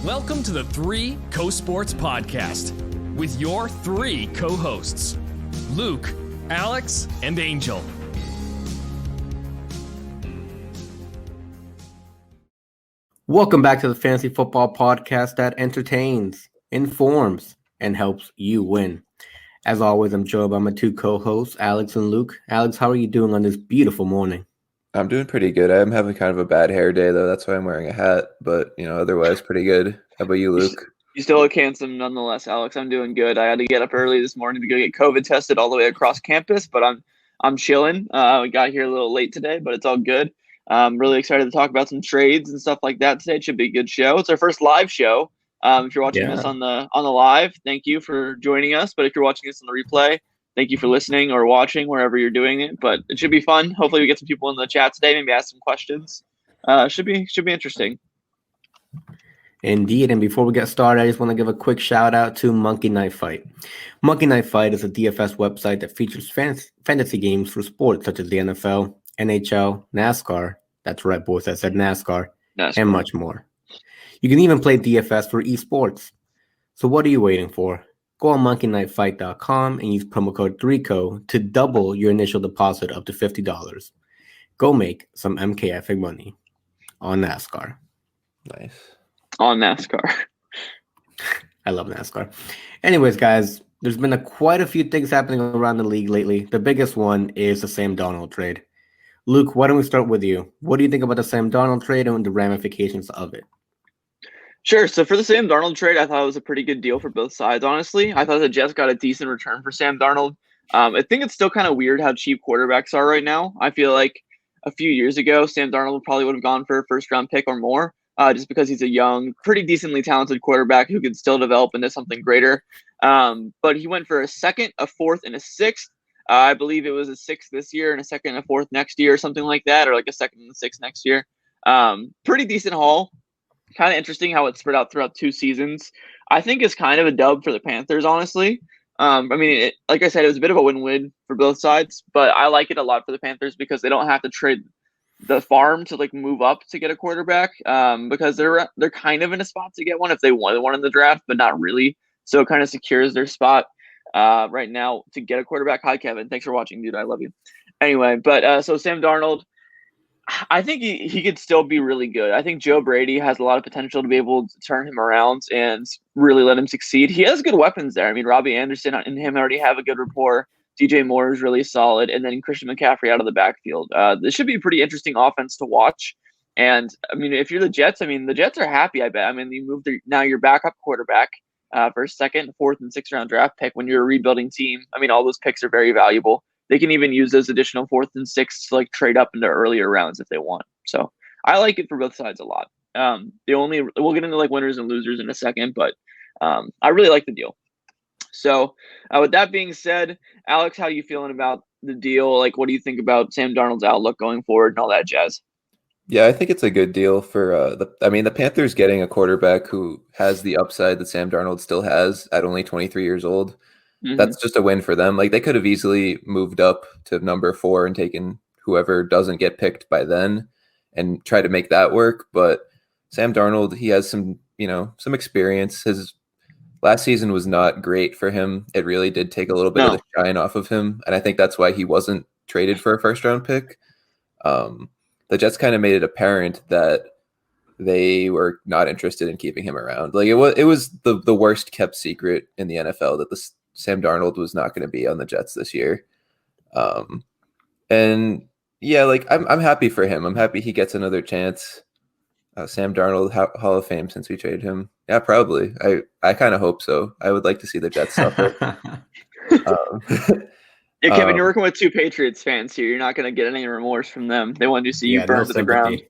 Welcome to the 3CoSports podcast with your three co-hosts, Luke, Alex, and Angel. Welcome back to the Fantasy Football Podcast that entertains, informs, and helps you win. As always, I'm joined by my two co-hosts, Alex and Luke. Alex, how are you doing on this beautiful morning? I'm doing pretty good. I'm having kind of a bad hair day, though. That's why I'm wearing a hat. But, otherwise pretty good. How about you, Luke? You still look handsome nonetheless, Alex. I'm doing good. I had to get up early this morning to go get COVID tested all the way across campus, but I'm chilling. We got here a little late today, but it's all good. I'm really excited to talk about some trades and stuff like that today. It should be a good show. It's our first live show. If you're watching this on the live, thank you for joining us. But if you're watching this on the replay, thank you for listening or watching wherever you're doing it. But it should be fun. Hopefully we get some people in the chat today, maybe ask some questions. Should be interesting. Indeed, and before we get started, I just want to give a quick shout out to Monkey Knife Fight. Monkey Knife Fight is a DFS website that features fantasy games for sports such as the NFL, NHL, NASCAR, that's right boys, I said NASCAR, and much more. You can even play DFS for esports. So what are you waiting for? Go on monkeyknifefight.com and use promo code 3CO to double your initial deposit up to $50. Go make some MKFing money on NASCAR. Nice. On NASCAR. I love NASCAR. Anyways, guys, there's been quite a few things happening around the league lately. The biggest one is the Sam Darnold trade. Luke, why don't we start with you? What do you think about the Sam Darnold trade and the ramifications of it? Sure. So for the Sam Darnold trade, I thought it was a pretty good deal for both sides, honestly. I thought the Jets got a decent return for Sam Darnold. I think it's still kind of weird how cheap quarterbacks are right now. I feel like a few years ago, Sam Darnold probably would have gone for a first-round pick or more. Just because he's a young, pretty decently talented quarterback who could still develop into something greater. But he went for a second, a fourth, and a sixth. I believe it was a sixth this year and a second and a fourth next year or something like that, or like a second and a sixth next year. Pretty decent haul. Kind of interesting how it's spread out throughout 2 seasons. I think it's kind of a dub for the Panthers, honestly. Like I said, it was a bit of a win-win for both sides, but I like it a lot for the Panthers because they don't have to trade the farm to move up to get a quarterback because they're kind of in a spot to get one if they wanted one in the draft, but not really. So it kind of secures their spot right now to get a quarterback. Hi, Kevin. Thanks for watching, dude. I love you. Anyway, but so Sam Darnold, I think he could still be really good. I think Joe Brady has a lot of potential to be able to turn him around and really let him succeed. He has good weapons there. I mean, Robbie Anderson and him already have a good rapport. DJ Moore is really solid, and then Christian McCaffrey out of the backfield. This should be a pretty interesting offense to watch. And, if you're the Jets, the Jets are happy, I bet. You moved now your backup quarterback for a second, fourth, and sixth round draft pick when you're a rebuilding team. all those picks are very valuable. They can even use those additional fourth and sixth to trade up into earlier rounds if they want. So I like it for both sides a lot. We'll get into winners and losers in a second, but I really like the deal. So with that being said, Alex, how are you feeling about the deal? What do you think about Sam Darnold's outlook going forward and all that jazz? Yeah, I think it's a good deal for the Panthers getting a quarterback who has the upside that Sam Darnold still has at only 23 years old. Mm-hmm. That's just a win for them. They could have easily moved up to number 4 and taken whoever doesn't get picked by then and try to make that work. But Sam Darnold, he has some experience. His last season was not great for him. It really did take a little bit of the shine off of him. And I think that's why he wasn't traded for a first-round pick. The Jets kind of made it apparent that they were not interested in keeping him around. It was the worst kept secret in the NFL that Sam Darnold was not going to be on the Jets this year. And yeah, I'm happy for him. I'm happy he gets another chance. Sam Darnold, Hall of Fame since we traded him. Yeah, probably. I kind of hope so. I would like to see the Jets suffer. Yeah, Kevin, you're working with 2 Patriots fans here. You're not going to get any remorse from them. They want to see you burn to the ground.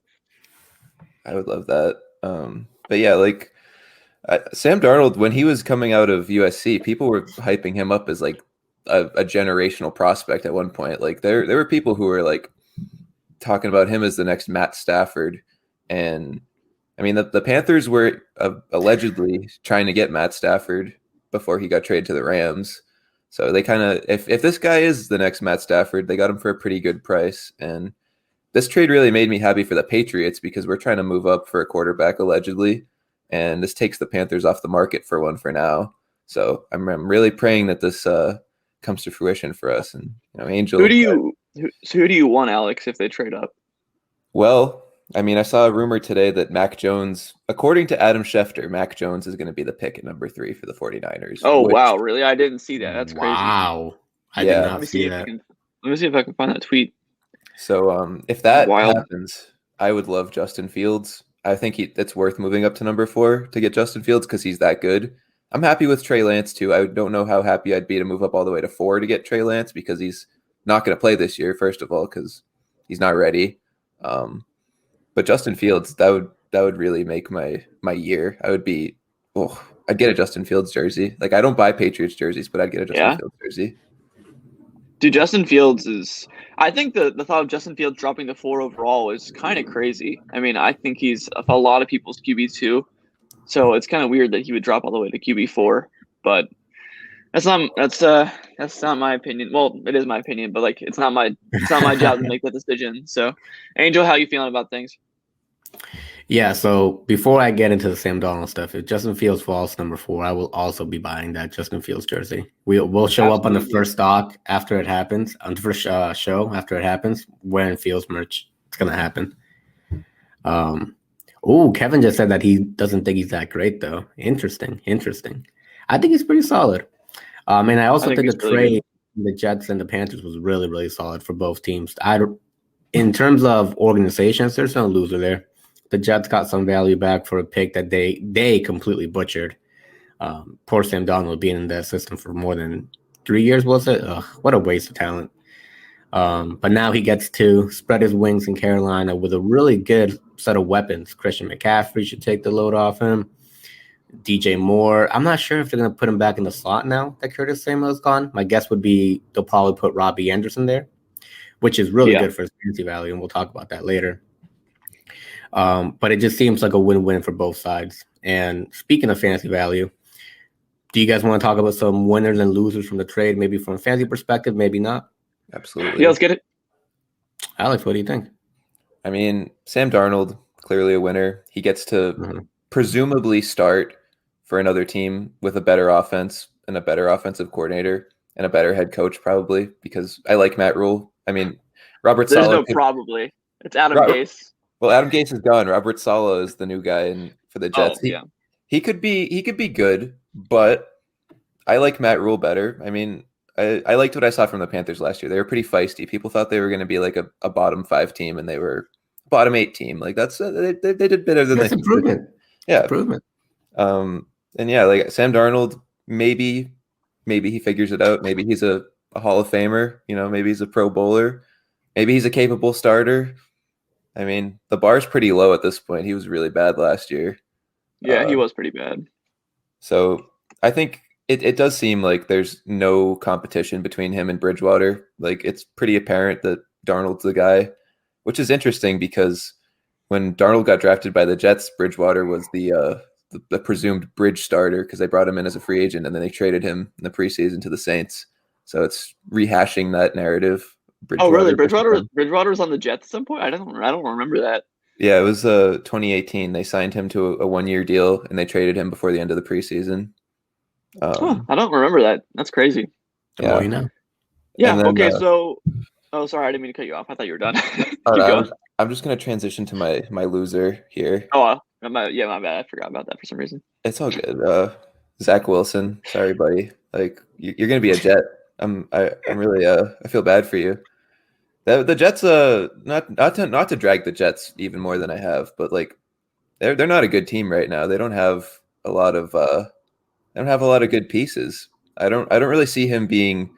I would love that. But yeah, Sam Darnold, when he was coming out of USC, people were hyping him up as a generational prospect at one point. There were people who were talking about him as the next Matt Stafford. And the Panthers were allegedly trying to get Matt Stafford before he got traded to the Rams. So they kind of, if this guy is the next Matt Stafford, they got him for a pretty good price. And this trade really made me happy for the Patriots because we're trying to move up for a quarterback allegedly. and this takes the Panthers off the market for one for now. So I'm really praying that this comes to fruition for us. And Angel. Who do you want, Alex, if they trade up? Well, I mean, I saw a rumor today that Mac Jones, according to Adam Schefter, Mac Jones is going to be the pick at number 3 for the 49ers. Oh, wow, really? I didn't see that. That's crazy. Wow. I did not see that. Let me see if I can find that tweet. So if that happens, I would love Justin Fields. I think it's worth moving up to number 4 to get Justin Fields because he's that good. I'm happy with Trey Lance too. I don't know how happy I'd be to move up all the way to 4 to get Trey Lance because he's not going to play this year, first of all, because he's not ready. But Justin Fields, that would really make my year. I'd get a Justin Fields jersey. Like, I don't buy Patriots jerseys, but I'd get a Justin Fields jersey. Dude, Justin Fields I think the thought of Justin Fields dropping to 4 overall is kind of crazy. I mean, I think he's a lot of people's QB2, so it's kind of weird that he would drop all the way to QB4. But that's not my opinion. Well, it is my opinion, but like it's not my job to make that decision. So, Angel, how you feeling about things? Yeah, so before I get into the Sam Darnold stuff, if Justin Fields falls number 4, I will also be buying that Justin Fields jersey. We'll show up on the first stock after it happens, on the first show after it happens, wearing Fields merch. It's gonna happen. Kevin just said that he doesn't think he's that great though. Interesting. I think he's pretty solid. And I also think the trade the Jets and the Panthers was really, really solid for both teams. In terms of organizations, there's no loser there. The Jets got some value back for a pick that they completely butchered. Poor Sam Darnold being in that system for more than 3 years, was it? Ugh, what a waste of talent. But now he gets to spread his wings in Carolina with a really good set of weapons. Christian McCaffrey should take the load off him. DJ Moore. I'm not sure if they're going to put him back in the slot now that Curtis Samuel's gone. My guess would be they'll probably put Robbie Anderson there, which is really good for his fantasy value, and we'll talk about that later. But it just seems like a win-win for both sides. And speaking of fantasy value, do you guys want to talk about some winners and losers from the trade, maybe from a fantasy perspective, maybe not? Absolutely. Yeah, let's get it. Alex, what do you think? I mean, Sam Darnold, clearly a winner. He gets to presumably start for another team with a better offense and a better offensive coordinator and a better head coach, probably, because I like Matt Rule. I mean, Robert Saleh. There's no probably. It's Adam Gase. Well, Adam Gase is gone. Robert Saleh is the new guy for the Jets. He could be good, but I like Matt Rule better. I mean, I liked what I saw from the Panthers last year. They were pretty feisty. People thought they were going to be like a bottom 5 team, and they were a bottom 8 team. Like they did better than that's improvement. Yeah, improvement. And yeah, like Sam Darnold, maybe he figures it out. Maybe he's a Hall of Famer. Maybe he's a Pro Bowler. Maybe he's a capable starter. I mean, the bar's pretty low at this point. He was really bad last year. Yeah, he was pretty bad. So I think it does seem like there's no competition between him and Bridgewater. Like, it's pretty apparent that Darnold's the guy, which is interesting because when Darnold got drafted by the Jets, Bridgewater was the presumed bridge starter because they brought him in as a free agent and then they traded him in the preseason to the Saints. So it's rehashing that narrative. Oh, really? Bridgewater was on the Jets at some point? I don't remember that. Yeah, it was 2018. They signed him to a 1-year deal and they traded him before the end of the preseason. I don't remember that. That's crazy. Yeah, you know. Yeah. Then, okay. Oh, sorry, I didn't mean to cut you off. I thought you were done. I'm just gonna transition to my loser here. Oh, my bad. I forgot about that for some reason. It's all good. Zach Wilson. Sorry, buddy. Like you're gonna be a Jet. I'm really I feel bad for you. The Jets, not to drag the Jets even more than I have, but like they're not a good team right now. They don't have a lot of good pieces. I don't really see him being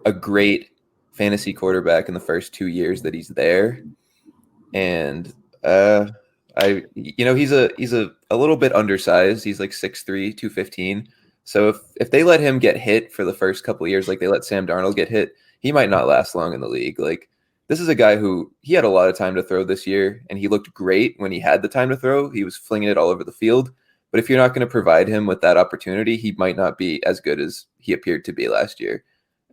a great fantasy quarterback in the first 2 years that he's there. And he's a little bit undersized. He's like 6'3", 215. So if they let him get hit for the first couple of years, like they let Sam Darnold get hit, he might not last long in the league. Like, this is a guy who he had a lot of time to throw this year, and he looked great when he had the time to throw. He was flinging it all over the field. But if you're not going to provide him with that opportunity, he might not be as good as he appeared to be last year.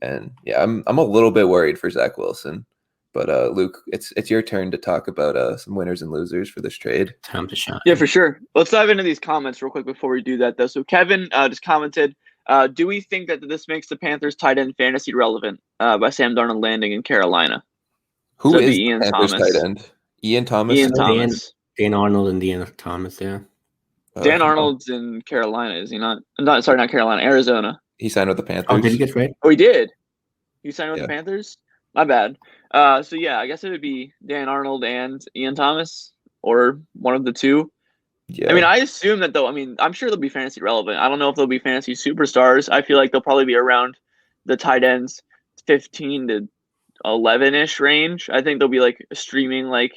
And yeah, I'm a little bit worried for Zach Wilson. But Luke, it's your turn to talk about some winners and losers for this trade. Time to shine. Yeah, for sure. Let's dive into these comments real quick before we do that, though. So Kevin just commented, do we think that this makes the Panthers tight end fantasy relevant by Sam Darnold landing in Carolina? Who So is the the Ian Panthers Thomas. tight end? Ian Thomas. Ian Thomas. Dan Arnold and Dean Thomas, yeah. Dan Arnold's in Carolina, is he not? Not Carolina, Arizona. He signed with the Panthers. Oh, did he get traded? Oh, he did. He signed with Yeah. the Panthers? My bad. So yeah, I guess it would be Dan Arnold and Ian Thomas, or one of the two. Yeah. I mean, I assume that, though. I mean, I'm sure they'll be fantasy relevant. I don't know if they'll be fantasy superstars. I feel like they'll probably be around the tight ends 15 to 11-ish range. I think they'll be like streaming, like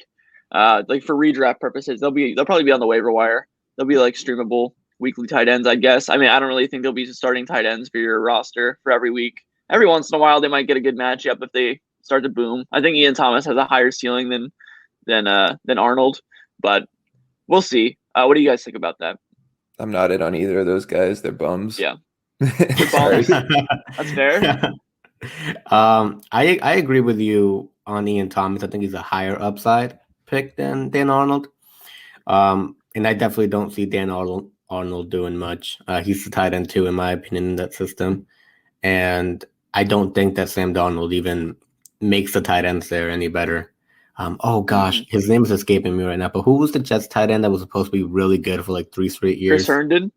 for redraft purposes. They'll probably be on the waiver wire. They'll be like streamable weekly tight ends, I guess. I mean, I don't really think they'll be starting tight ends for your roster for every week. Every once in a while, they might get a good matchup if they start to boom. I think Ian Thomas has a higher ceiling than Arnold, but we'll see. What do you guys think about that? I'm not in on either of those guys. They're bums. Yeah. Sorry. That's fair. I agree with you on Ian Thomas. I think he's a higher upside pick than Dan Arnold. And I definitely don't see Dan Arnold doing much. He's the tight end too, in my opinion, in that system. And I don't think that Sam Darnold even makes the tight ends there any better. Oh gosh, his name is escaping me right now. But who was the Jets tight end that was supposed to be really good for like 3 straight years? Chris Herndon.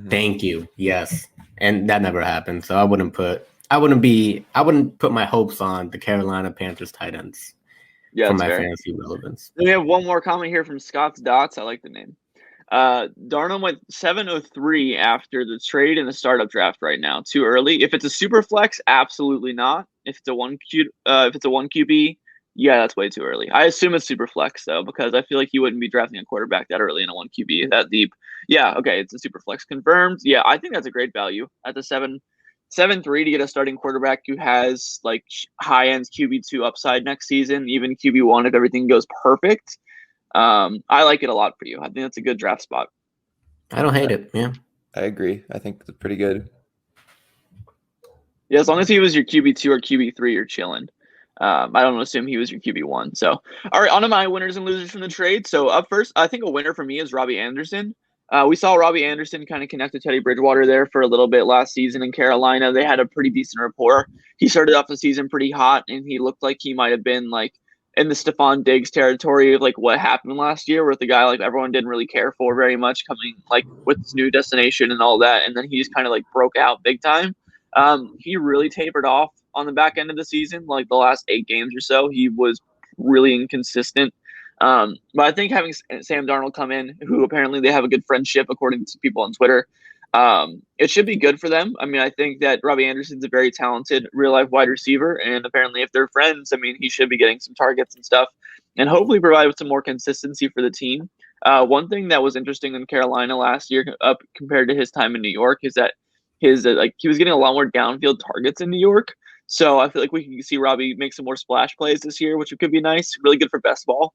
Thank you. Yes, and that never happened. So I wouldn't put my hopes on the Carolina Panthers tight ends for my fantasy relevance. Then we have one more comment here from Scott's Dots. I like the name. Darnold went 703 after the trade and the startup draft right now. Too early. If it's a super flex, absolutely not. If it's a one QB, yeah, that's way too early. I assume it's super flex though, because I feel like you wouldn't be drafting a quarterback that early in a 1 QB that deep. Yeah, okay, it's a super flex confirmed. Yeah, I think that's a great value at the 7.3 to get a starting quarterback who has like high end QB2 upside next season, even QB1 if everything goes perfect. I like it a lot for you. I think that's a good draft spot. I don't hate it. Yeah, I agree. I think it's pretty good. Yeah, as long as he was your QB2 or QB3, you're chilling. I don't assume he was your QB1. So, all right, on to my winners and losers from the trade. So, up first, I think a winner for me is Robbie Anderson. We saw Robbie Anderson kind of connect to Teddy Bridgewater there for a little bit last season in Carolina. They had a pretty decent rapport. He started off the season pretty hot, and he looked like he might have been like in the Stephon Diggs territory of like what happened last year with the guy like everyone didn't really care for very much coming like with his new destination and all that. And then he just kind of like broke out big time. He really tapered off on the back end of the season, like the last 8 games or so. He was really inconsistent. But I think having Sam Darnold come in, who apparently they have a good friendship according to people on Twitter, it should be good for them. I mean, I think that Robbie Anderson's a very talented real-life wide receiver, and apparently if they're friends, I mean, he should be getting some targets and stuff, and hopefully provide some more consistency for the team. One thing that was interesting in Carolina last year compared to his time in New York is that he was getting a lot more downfield targets in New York. So I feel like we can see Robbie make some more splash plays this year, which could be nice. Really good for best ball,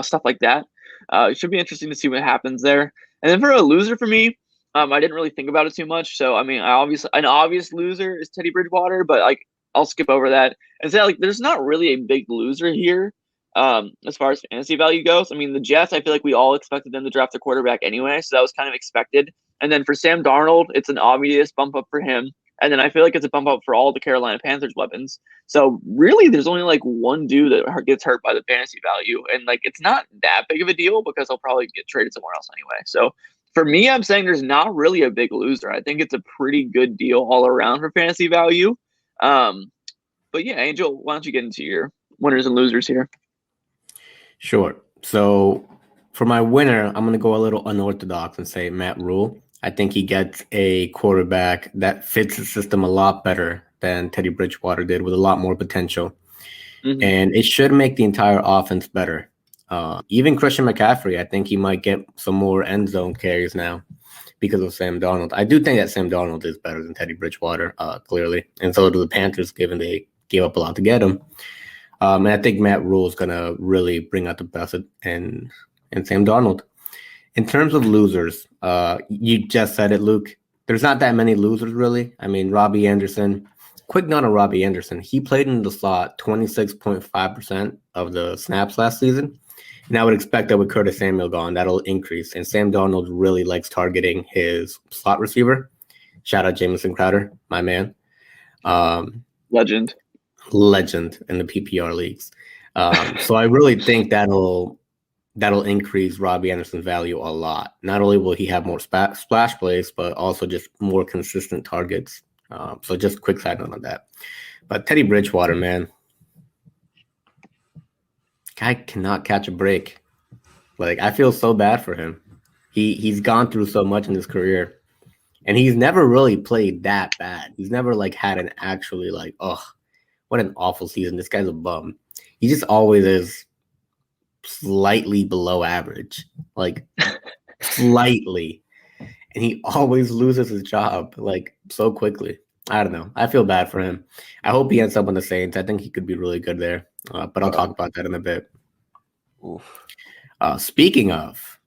stuff like that. It should be interesting to see what happens there. And then for a loser for me, I didn't really think about it too much. So I mean, an obvious loser is Teddy Bridgewater, but like I'll skip over that and say like there's not really a big loser here as far as fantasy value goes. I mean, the Jets, I feel like we all expected them to draft a quarterback anyway, so that was kind of expected. And then for Sam Darnold, it's an obvious bump up for him. And then I feel like it's a bump up for all the Carolina Panthers weapons. So really, there's only like one dude that gets hurt by the fantasy value. And like, it's not that big of a deal because he'll probably get traded somewhere else anyway. So for me, I'm saying there's not really a big loser. I think it's a pretty good deal all around for fantasy value. But yeah, Angel, why don't you get into your winners and losers here? Sure. So for my winner, I'm going to go a little unorthodox and say Matt Rule. I think he gets a quarterback that fits the system a lot better than Teddy Bridgewater did, with a lot more potential. Mm-hmm. And it should make the entire offense better. Even Christian McCaffrey, I think he might get some more end zone carries now because of Sam Darnold. I do think that Sam Darnold is better than Teddy Bridgewater, clearly. And so do the Panthers, given they gave up a lot to get him. And I think Matt Rule is going to really bring out the best in Sam Darnold. In terms of losers, you just said it, Luke. There's not that many losers, really. I mean, Robbie Anderson, quick note on Robbie Anderson. He played in the slot 26.5% of the snaps last season. And I would expect that with Curtis Samuel gone, that'll increase. And Sam Darnold really likes targeting his slot receiver. Shout out Jamison Crowder, my man. Legend In the PPR leagues. So I really think that'll increase Robbie Anderson's value a lot. Not only will he have more splash plays, but also just more consistent targets. So just quick side note on that. But Teddy Bridgewater, man, guy cannot catch a break. Like, I feel so bad for him. He's gone through so much in his career, and he's never really played that bad. He's never like had an actually like, oh, what an awful season. This guy's a bum. He just always is slightly below average, like slightly, and he always loses his job like so quickly. I don't know. I feel bad for him. I hope he ends up on the Saints. I think he could be really good there, but I'll talk about that in a bit. Oof. Speaking of,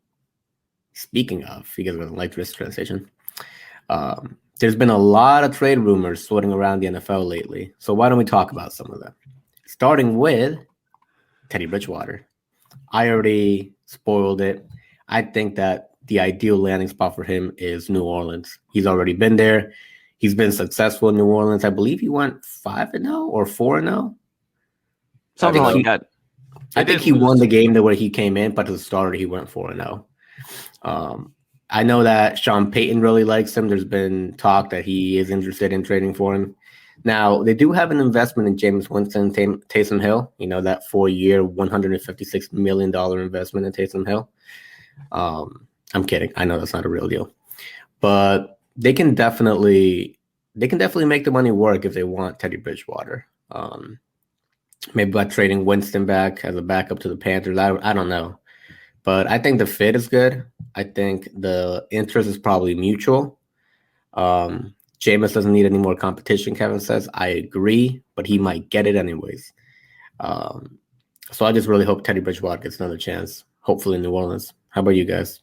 you guys are gonna like this transition. There's been a lot of trade rumors floating around the NFL lately, so why don't we talk about some of them? Starting with Teddy Bridgewater. I already spoiled it. I think that the ideal landing spot for him is New Orleans. He's already been there. He's been successful in New Orleans. I believe he went 5-0 or 4-0. Something like that. I think he won the game where he came in, but to the starter, he went 4-0. I know that Sean Payton really likes him. There's been talk that he is interested in trading for him. Now, they do have an investment in Jameis Winston, Taysom Hill. You know, that 4-year, $156 million investment in Taysom Hill. I'm kidding. I know that's not a real deal. But they can definitely make the money work if they want Teddy Bridgewater. Maybe by trading Winston back as a backup to the Panthers. I don't know. But I think the fit is good. I think the interest is probably mutual. Jameis doesn't need any more competition, Kevin says. I agree, but he might get it anyways. So I just really hope Teddy Bridgewater gets another chance, hopefully in New Orleans. How about you guys?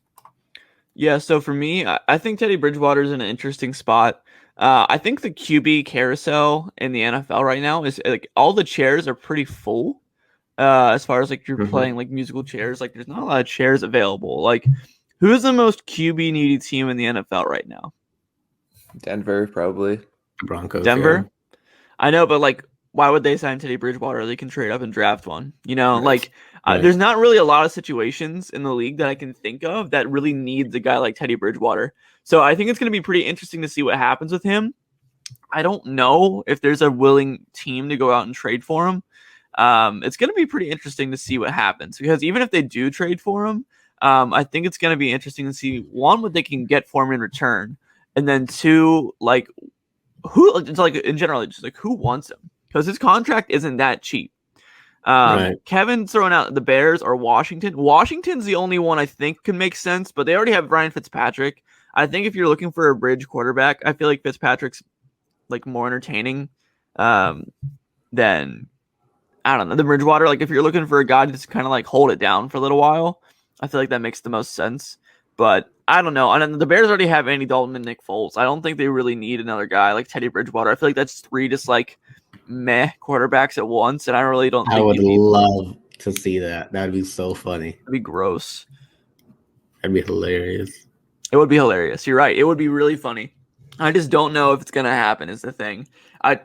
Yeah, so for me, I think Teddy Bridgewater is in an interesting spot. I think the QB carousel in the NFL right now is like all the chairs are pretty full. As far as like you're playing like musical chairs, like there's not a lot of chairs available. Like, who's the most QB needy team in the NFL right now? Denver, probably. The Broncos. Denver? Yeah. I know, but like, why would they sign Teddy Bridgewater? They can trade up and draft one. You know, like there's not really a lot of situations in the league that I can think of that really needs a guy like Teddy Bridgewater. So I think it's going to be pretty interesting to see what happens with him. I don't know if there's a willing team to go out and trade for him. It's going to be pretty interesting to see what happens, because even if they do trade for him, I think it's going to be interesting to see, one, what they can get for him in return, and then two, like who, it's like in general, just like who wants him, because his contract isn't that cheap. Kevin's throwing out the Bears or Washington. Washington's the only one I think can make sense, but they already have Ryan Fitzpatrick. I think if you're looking for a bridge quarterback, I feel like Fitzpatrick's like more entertaining than, I don't know, the Bridgewater. Like if you're looking for a guy to just kind of like hold it down for a little while, I feel like that makes the most sense. But I don't know. And the Bears already have Andy Dalton and Nick Foles. I don't think they really need another guy like Teddy Bridgewater. I feel like that's three just like meh quarterbacks at once, and I really don't think I would love to see that. That'd be so funny. It'd be gross. That'd be hilarious. It would be hilarious. You're right. It would be really funny. I just don't know if it's gonna happen is the thing. I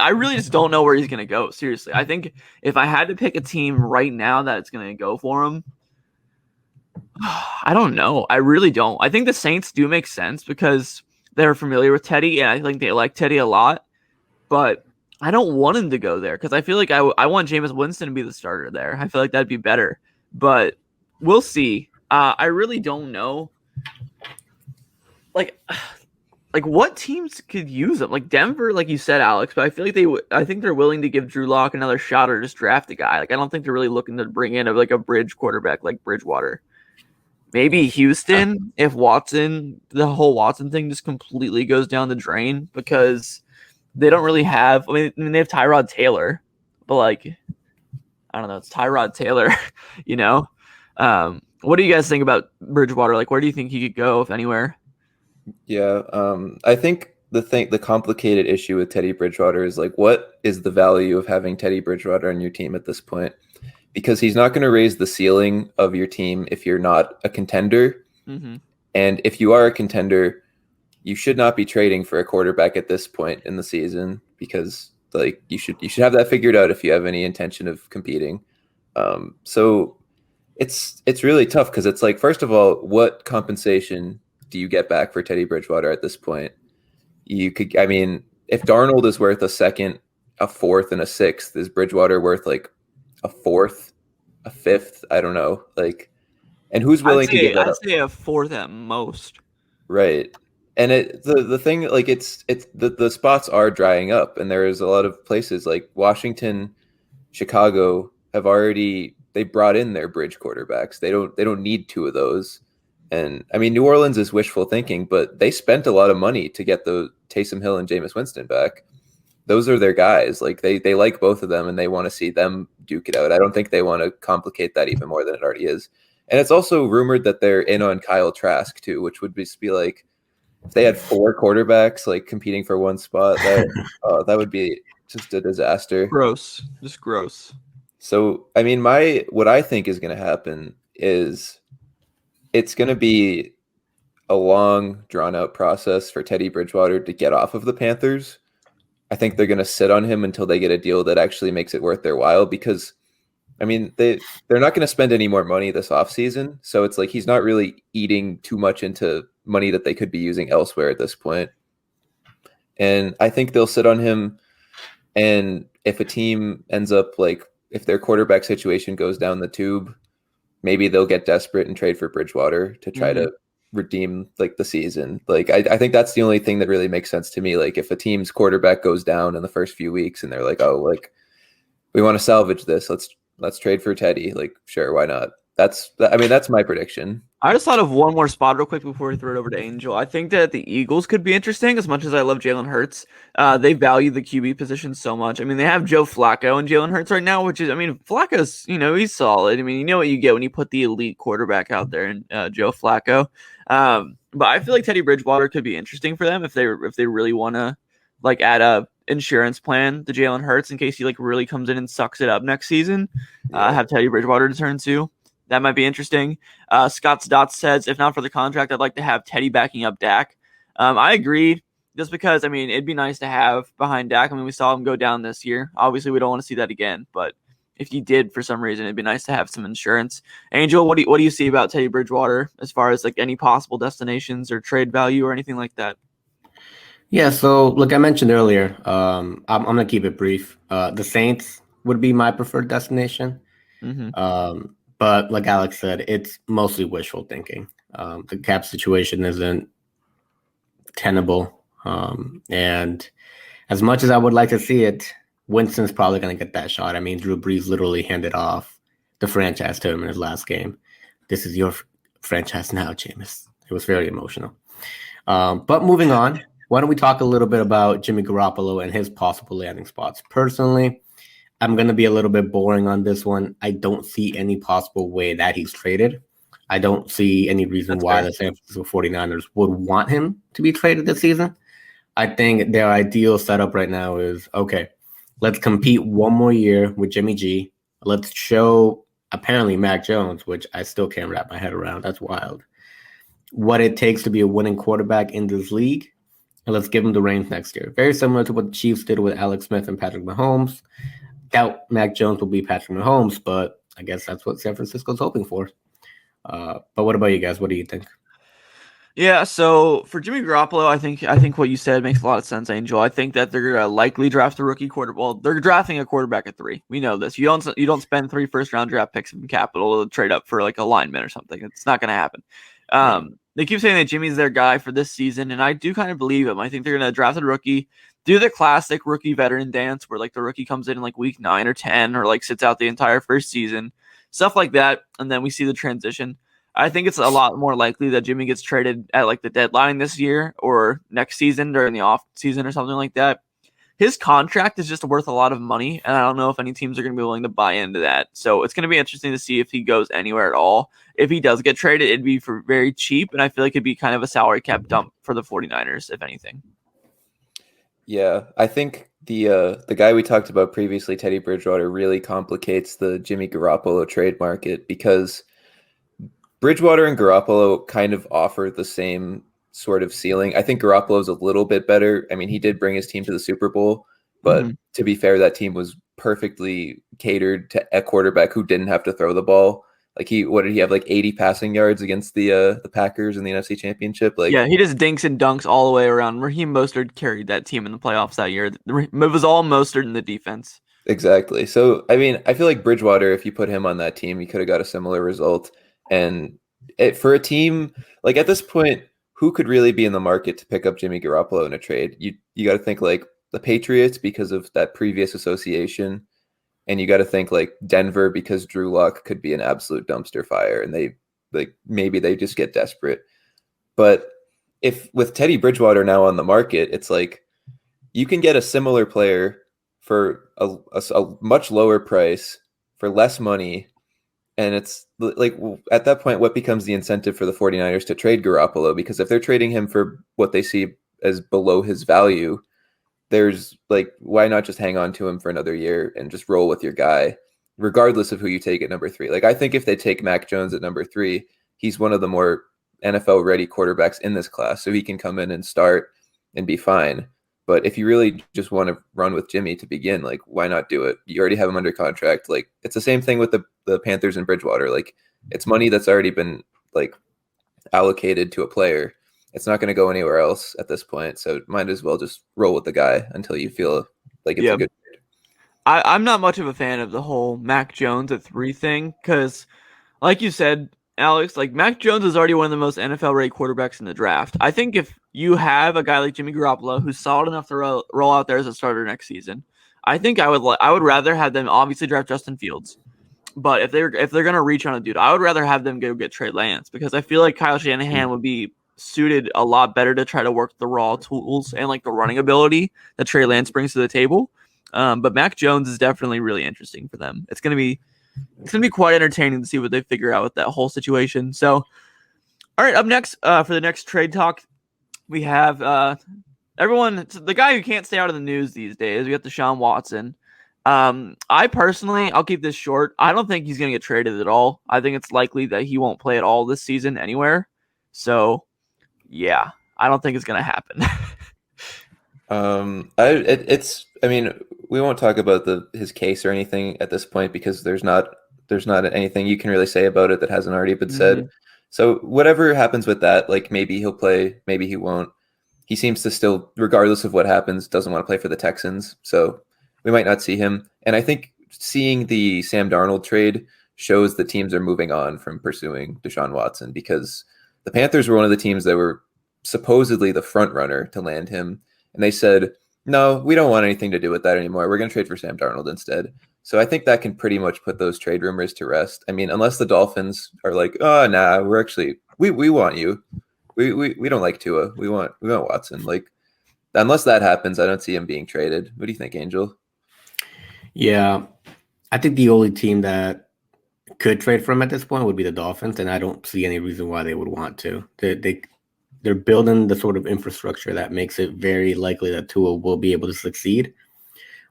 really just don't know where he's gonna go. Seriously. I think if I had to pick a team right now that it's gonna go for him, I don't know. I really don't. I think the Saints do make sense because they're familiar with Teddy, and I think they like Teddy a lot. But I don't want him to go there because I feel like I want Jameis Winston to be the starter there. I feel like that'd be better. But we'll see. I really don't know. Like what teams could use him? Like Denver, like you said, Alex. But I feel like I think they're willing to give Drew Lock another shot or just draft a guy. Like I don't think they're really looking to bring in a bridge quarterback like Bridgewater. Maybe Houston if the whole Watson thing just completely goes down the drain, because they don't really have. I mean, they have Tyrod Taylor, but like, I don't know. It's Tyrod Taylor, you know. What do you guys think about Bridgewater? Like, where do you think he could go, if anywhere? Yeah, I think the complicated issue with Teddy Bridgewater is like, what is the value of having Teddy Bridgewater on your team at this point? Because he's not going to raise the ceiling of your team if you're not a contender. Mm-hmm. And if you are a contender, you should not be trading for a quarterback at this point in the season, because like you should have that figured out if you have any intention of competing. So it's really tough, because it's like, first of all, what compensation do you get back for Teddy Bridgewater at this point? You could, I mean, if Darnold is worth a second, a fourth, and a sixth, is Bridgewater worth like a fourth, a fifth? I don't know. Like, and who's willing to give that up? I'd say a fourth at most. Right. And the thing, like, it's the spots are drying up, and there is a lot of places like Washington, Chicago have already, they brought in their bridge quarterbacks. They don't need two of those. And I mean, New Orleans is wishful thinking, but they spent a lot of money to get the Taysom Hill and Jameis Winston back. Those are their guys. Like they like both of them, and they want to see them duke it out. I don't think they want to complicate that even more than it already is. And it's also rumored that they're in on Kyle Trask too, which would be like, if they had 4 quarterbacks like competing for one spot, that would be just a disaster. Gross, just gross. So I mean, what I think is going to happen is it's going to be a long, drawn-out process for Teddy Bridgewater to get off of the Panthers. I think they're going to sit on him until they get a deal that actually makes it worth their while, because I mean, they're not going to spend any more money this offseason. So it's like he's not really eating too much into money that they could be using elsewhere at this point. And I think they'll sit on him. And if a team ends up like, if their quarterback situation goes down the tube, maybe they'll get desperate and trade for Bridgewater to try to redeem like the season. Like, I think that's the only thing that really makes sense to me. Like, if a team's quarterback goes down in the first few weeks and they're like, oh, like, we want to salvage this, let's trade for Teddy. Like, sure, why not? That's my prediction. I just thought of one more spot real quick before we throw it over to Angel. I think that the Eagles could be interesting. As much as I love Jalen Hurts, they value the QB position so much. I mean, they have Joe Flacco and Jalen Hurts right now, which is, I mean, Flacco's, he's solid. I mean, you know what you get when you put the elite quarterback out there in Joe Flacco. But I feel like Teddy Bridgewater could be interesting for them if they really want to like add a insurance plan to Jalen Hurts in case he like really comes in and sucks it up next season. Have Teddy Bridgewater to turn to. That might be interesting. Scott's Dots says, if not for the contract, I'd like to have Teddy backing up Dak. I agreed, just because, I mean, it'd be nice to have behind Dak. I mean, we saw him go down this year. Obviously, we don't want to see that again, but if he did for some reason, it'd be nice to have some insurance. Angel, what do you see about Teddy Bridgewater as far as like any possible destinations or trade value or anything like that? Yeah, so like I mentioned earlier, I'm going to keep it brief. The Saints would be my preferred destination. Mm-hmm. But like Alex said, it's mostly wishful thinking. The cap situation isn't tenable. And as much as I would like to see it, Winston's probably going to get that shot. I mean, Drew Brees literally handed off the franchise to him in his last game. This is your franchise now, Jameis. It was very emotional. But moving on, why don't we talk a little bit about Jimmy Garoppolo and his possible landing spots? Personally, I'm going to be a little bit boring on this one. I don't see any possible way that he's traded. I don't see any reason why the San Francisco 49ers would want him to be traded this season. I think their ideal setup right now is, okay, let's compete one more year with Jimmy G. Let's show, apparently, Mac Jones, which I still can't wrap my head around. That's wild. What it takes to be a winning quarterback in this league. And let's give him the reins next year. Very similar to what the Chiefs did with Alex Smith and Patrick Mahomes. Doubt Mac Jones will be Patrick Mahomes, but I guess that's what San Francisco's hoping for. But what about you guys? What do you think? Yeah, so for Jimmy Garoppolo, I think what you said makes a lot of sense, Angel. I think that they're gonna likely draft a rookie quarterback. Well, they're drafting a quarterback at 3. We know this. You don't spend 3 first-round draft picks in capital to trade up for like a lineman or something. It's not gonna happen. They keep saying that Jimmy's their guy for this season, and I do kind of believe him. I think they're gonna draft a rookie, do the classic rookie veteran dance where like the rookie comes in like week 9 or 10 or like sits out the entire first season, stuff like that, and then we see the transition. I think it's a lot more likely that Jimmy gets traded at like the deadline this year or next season during the off season or something like that. His contract is just worth a lot of money, and I don't know if any teams are going to be willing to buy into that. So it's going to be interesting to see if he goes anywhere at all. If he does get traded, it'd be for very cheap, and I feel like it'd be kind of a salary cap dump for the 49ers, if anything. Yeah, I think the guy we talked about previously, Teddy Bridgewater, really complicates the Jimmy Garoppolo trade market because Bridgewater and Garoppolo kind of offer the same sort of ceiling. I think Garoppolo's a little bit better. I mean, he did bring his team to the Super Bowl, but to be fair, that team was perfectly catered to a quarterback who didn't have to throw the ball. Like what did he have, like 80 passing yards against the Packers in the NFC Championship? Like, yeah, he just dinks and dunks all the way around. Raheem Mostert carried that team in the playoffs that year. It was all Mostert in the defense. exactly. So, I mean, I feel like Bridgewater, if you put him on that team, he could have got a similar result. And for a team like at this point, who could really be in the market to pick up Jimmy Garoppolo in a trade? You got to think like the Patriots because of that previous association, and you got to think like Denver because Drew Lock could be an absolute dumpster fire, and maybe they just get desperate. But if with Teddy Bridgewater now on the market, it's like you can get a similar player for a much lower price for less money. And it's like at that point, what becomes the incentive for the 49ers to trade Garoppolo? Because if they're trading him for what they see as below his value, there's like, why not just hang on to him for another year and just roll with your guy, regardless of who you take at number 3? Like, I think if they take Mac Jones at number 3, he's one of the more NFL ready quarterbacks in this class. So he can come in and start and be fine. But if you really just want to run with Jimmy to begin, like, why not do it? You already have him under contract. Like, it's the same thing with the Panthers and Bridgewater. Like, it's money that's already been like allocated to a player. It's not going to go anywhere else at this point. So might as well just roll with the guy until you feel like it's a good trade. I'm not much of a fan of the whole Mac Jones at 3 thing because, like you said, Alex, like Mac Jones is already one of the most NFL-ready quarterbacks in the draft. I think if you have a guy like Jimmy Garoppolo who's solid enough to roll out there as a starter next season, I think I would rather have them obviously draft Justin Fields. But if they're gonna reach on a dude, I would rather have them go get Trey Lance because I feel like Kyle Shanahan would be suited a lot better to try to work the raw tools and like the running ability that Trey Lance brings to the table. But Mac Jones is definitely really interesting for them. It's gonna be quite entertaining to see what they figure out with that whole situation. So, all right, up next for the next trade talk, we have the guy who can't stay out of the news these days. We got Deshaun Watson. I personally, I'll keep this short. I don't think he's going to get traded at all. I think it's likely that he won't play at all this season anywhere. So, yeah, I don't think it's going to happen. I mean, we won't talk about his case or anything at this point because there's not anything you can really say about it that hasn't already been said. So whatever happens with that, like maybe he'll play, maybe he won't. He seems to still, regardless of what happens, doesn't want to play for the Texans. So we might not see him. And I think seeing the Sam Darnold trade shows the teams are moving on from pursuing Deshaun Watson because the Panthers were one of the teams that were supposedly the front runner to land him. And they said, no, we don't want anything to do with that anymore. We're going to trade for Sam Darnold instead. So I think that can pretty much put those trade rumors to rest. I mean, unless the Dolphins are like, oh, nah, we're actually, we want you. We don't like Tua. We want Watson. Like, unless that happens, I don't see him being traded. What do you think, Angel? Yeah, I think the only team that could trade for him at this point would be the Dolphins, and I don't see any reason why they would want to. They're building the sort of infrastructure that makes it very likely that Tua will be able to succeed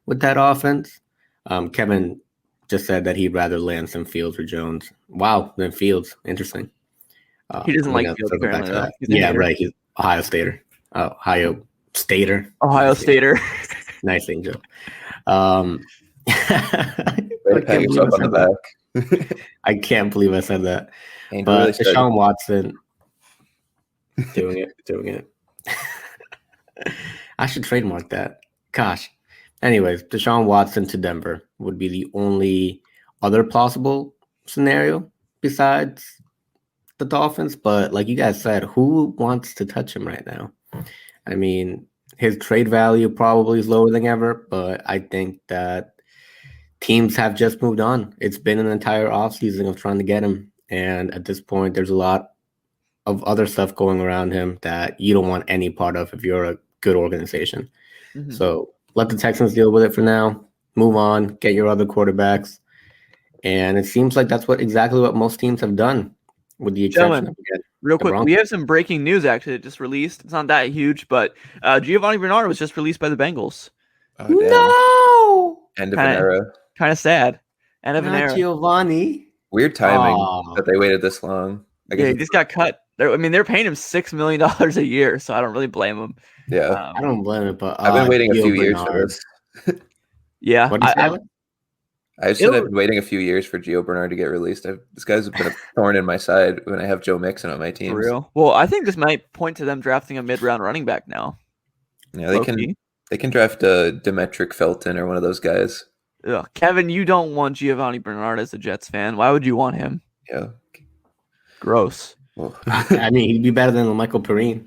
with that offense. Kevin just said that he'd rather land some Fields or Jones. Wow, than Fields. Interesting. He doesn't like Fields, apparently, though. Yeah, right. He's Ohio Stater. Ohio Stater. Nice, Angel. Pat yourself on the back. I can't believe I said that. Angel but really Deshaun Watson doing it. I should trademark that. Gosh. Anyways, Deshaun Watson to Denver would be the only other plausible scenario besides the Dolphins. But like you guys said, who wants to touch him right now? I mean, his trade value probably is lower than ever, but I think that teams have just moved on. It's been an entire offseason of trying to get him. And at this point, there's a lot of other stuff going around him that you don't want any part of if you're a good organization. Mm-hmm. So let the Texans deal with it for now. Move on. Get your other quarterbacks. And it seems like that's exactly what most teams have done with the exception of real quick, we have some breaking news actually that just released. It's not that huge, but Giovanni Bernard was just released by the Bengals. Oh, no! End of an era. Kind of sad. End of an era. Giovanni. Weird timing that they waited this long. I guess he just got cut. They're paying him $6 million a year, so I don't really blame him. Yeah, I don't blame it, but I've been waiting a few years for this. Yeah, what did you say? I said I've been waiting a few years for Gio Bernard to get released. This guy's been a thorn in my side when I have Joe Mixon on my team. For real? Well, I think this might point to them drafting a mid-round running back now. Yeah, they can draft Demetric Felton or one of those guys. Ugh. Kevin, you don't want Giovanni Bernard as a Jets fan. Why would you want him? Yeah. Gross. Well, I mean, he'd be better than Michael Perrine.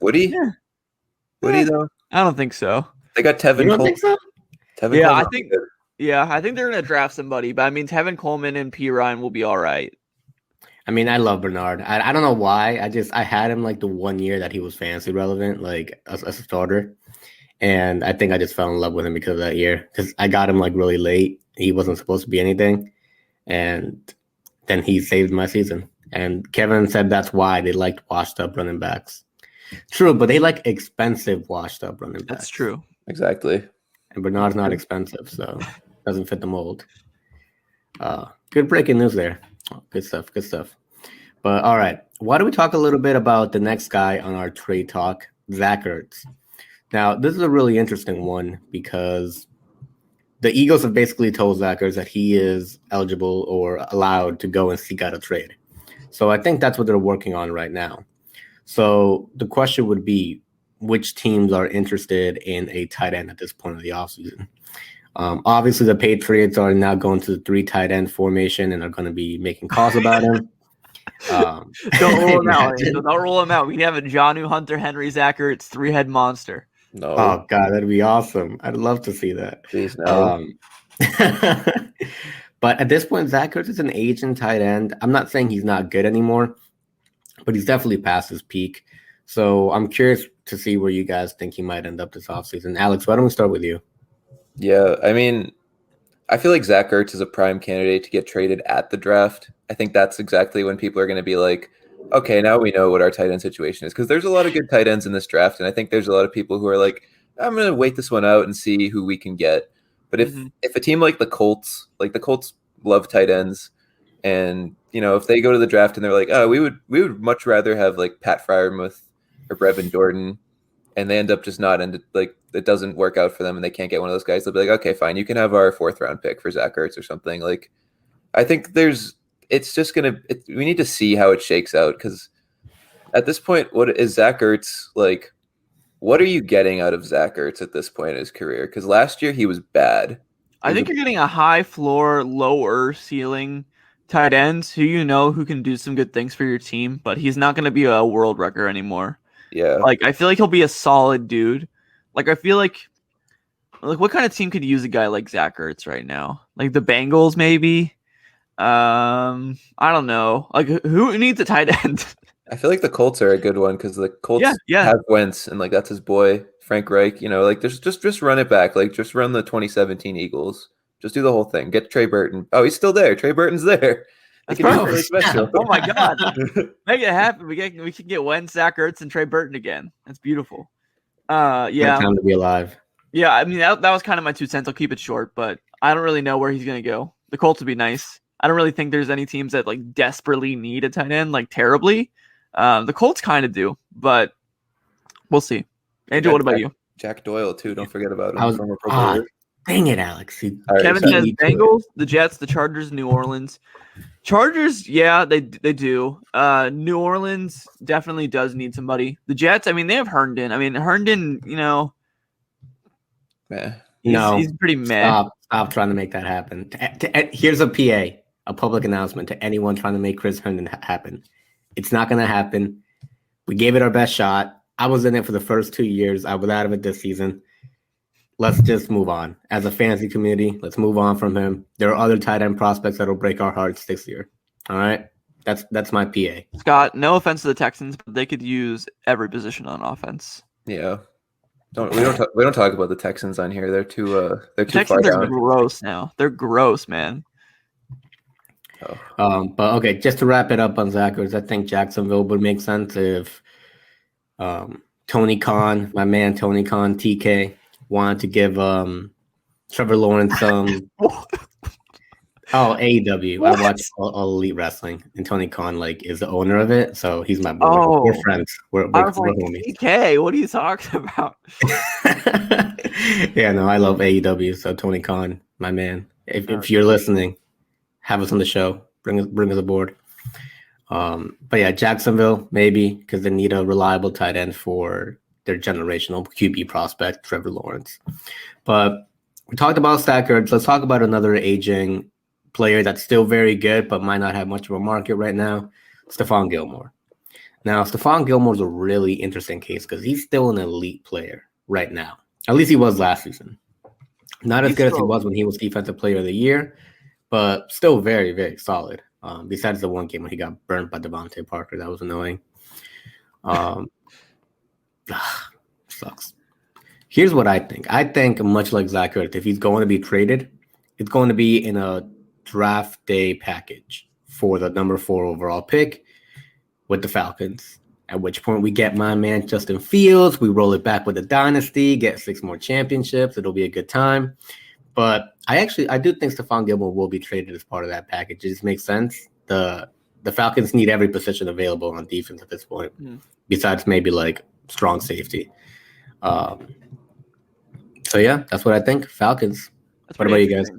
Would he? Yeah. Would he though? I don't think so. They got Tevin You don't Coleman. think so? Tevin Yeah, Coleman. I think they're gonna draft somebody, but I mean Tevin Coleman and P. Ryan will be all right. I mean, I love Bernard. I don't know why. I had him like the 1 year that he was fantasy relevant, like as a starter. And I think I just fell in love with him because of that year. Because I got him like really late. He wasn't supposed to be anything. And then he saved my season. And Kevin said that's why they liked washed up running backs. True, but they like expensive washed up running backs. That's true. Exactly. And Bernard's not expensive, so doesn't fit the mold. Good breaking news there. Oh, good stuff. Good stuff. But all right, why don't we talk a little bit about the next guy on our trade talk, Zach Ertz. Now, this is a really interesting one because the Eagles have basically told Zach Ertz that he is eligible or allowed to go and seek out a trade. So I think that's what they're working on right now. So the question would be, which teams are interested in a tight end at this point of the offseason? Obviously, the Patriots are now going to the 3 tight end formation and are going to be making calls about him. Don't rule him out. Don't rule him out. We can have a Jonnu, Hunter Henry, Zach Ertz 3-head monster. No. Oh God, that'd be awesome. I'd love to see that. Please no. But at this point, Zach Ertz is an aging tight end. I'm not saying he's not good anymore, but he's definitely past his peak. So I'm curious to see where you guys think he might end up this offseason. Alex, why don't we start with you? Yeah, I mean, I feel like Zach Ertz is a prime candidate to get traded at the draft. I think that's exactly when people are going to be like, okay, now we know what our tight end situation is. Because there's a lot of good tight ends in this draft, and I think there's a lot of people who are like, I'm going to wait this one out and see who we can get. But if a team like the Colts love tight ends, and if they go to the draft and they're like, oh, we would much rather have like Pat Freiermuth or Brevin Jordan, and they end up just not like it doesn't work out for them and they can't get one of those guys, they'll be like, okay, fine, you can have our 4th round pick for Zach Ertz or something. Like, I think we need to see how it shakes out, because at this point, what is Zach Ertz like? What are you getting out of Zach Ertz at this point in his career? Because last year he was bad. I think you're getting a high floor, lower ceiling tight end who can do some good things for your team, but he's not going to be a world record anymore. Yeah. Like, I feel like he'll be a solid dude. Like, I feel like what kind of team could use a guy like Zach Ertz right now? Like the Bengals, maybe? I don't know. Like, who needs a tight end? I feel like the Colts are a good one because the Colts have Wentz, and like that's his boy Frank Reich. Like just run it back. Like just run the 2017 Eagles. Just do the whole thing. Get Trey Burton. Oh, he's still there. Trey Burton's there. That's really special. Oh my God, make it happen. We can get Wentz, Zach Ertz, and Trey Burton again. That's beautiful. Yeah, time to be alive. Yeah, I mean that was kind of my 2 cents. I'll keep it short, but I don't really know where he's gonna go. The Colts would be nice. I don't really think there's any teams that like desperately need a tight end like terribly. The Colts kind of do, but we'll see. Andrew, what about you? Jack Doyle too. Don't forget about him. Dang it, Alex. Kevin says Bengals, the Jets, the Chargers, New Orleans. Chargers, yeah, they do. New Orleans definitely does need somebody. The Jets, I mean, they have Herndon. I mean, Herndon, he's pretty meh. Stop trying to make that happen. Here's a PA, a public announcement to anyone trying to make Chris Herndon happen. It's not going to happen. We gave it our best shot. I was in it for the first 2 years. I was out of it this season. Let's just move on. As a fantasy community, let's move on from him. There are other tight end prospects that will break our hearts this year. All right? That's my PA. Scott, no offense to the Texans, but they could use every position on offense. Yeah. We don't talk about the Texans on here. They're too far down. Texans are gross now. They're gross, man. But okay, just to wrap it up on Zach Ertz, I think Jacksonville would make sense if Tony Khan, my man Tony Khan, TK, wanted to give Trevor Lawrence some. AEW. What? I watch all Elite Wrestling, and Tony Khan is the owner of it, so he's my boy. Oh. We're friends. We're homies. TK, what are you talking about? Yeah, no, I love AEW. So Tony Khan, my man. If you're listening, have us on the show. Bring us aboard. But yeah, Jacksonville maybe because they need a reliable tight end for their generational QB prospect, Trevor Lawrence. But we talked about Zach Ertz. Let's talk about another aging player that's still very good, but might not have much of a market right now, Stephon Gilmore. Now, Stephon Gilmore's a really interesting case because he's still an elite player right now. At least he was last season. Not as good as he was when he was Defensive Player of the Year, but still very, very solid. Besides the one game when he got burnt by Devontae Parker. That was annoying. Sucks. Here's what I think. I think much like Zach Ertz, if he's going to be traded, it's going to be in a draft day package for the number 4 overall pick with the Falcons. At which point we get my man Justin Fields. We roll it back with a dynasty, get 6 more championships. It'll be a good time. But I do think Stephon Gilmore will be traded as part of that package. It just makes sense. The Falcons need every position available on defense at this point, besides maybe strong safety. So yeah, that's what I think. Falcons. What about you guys?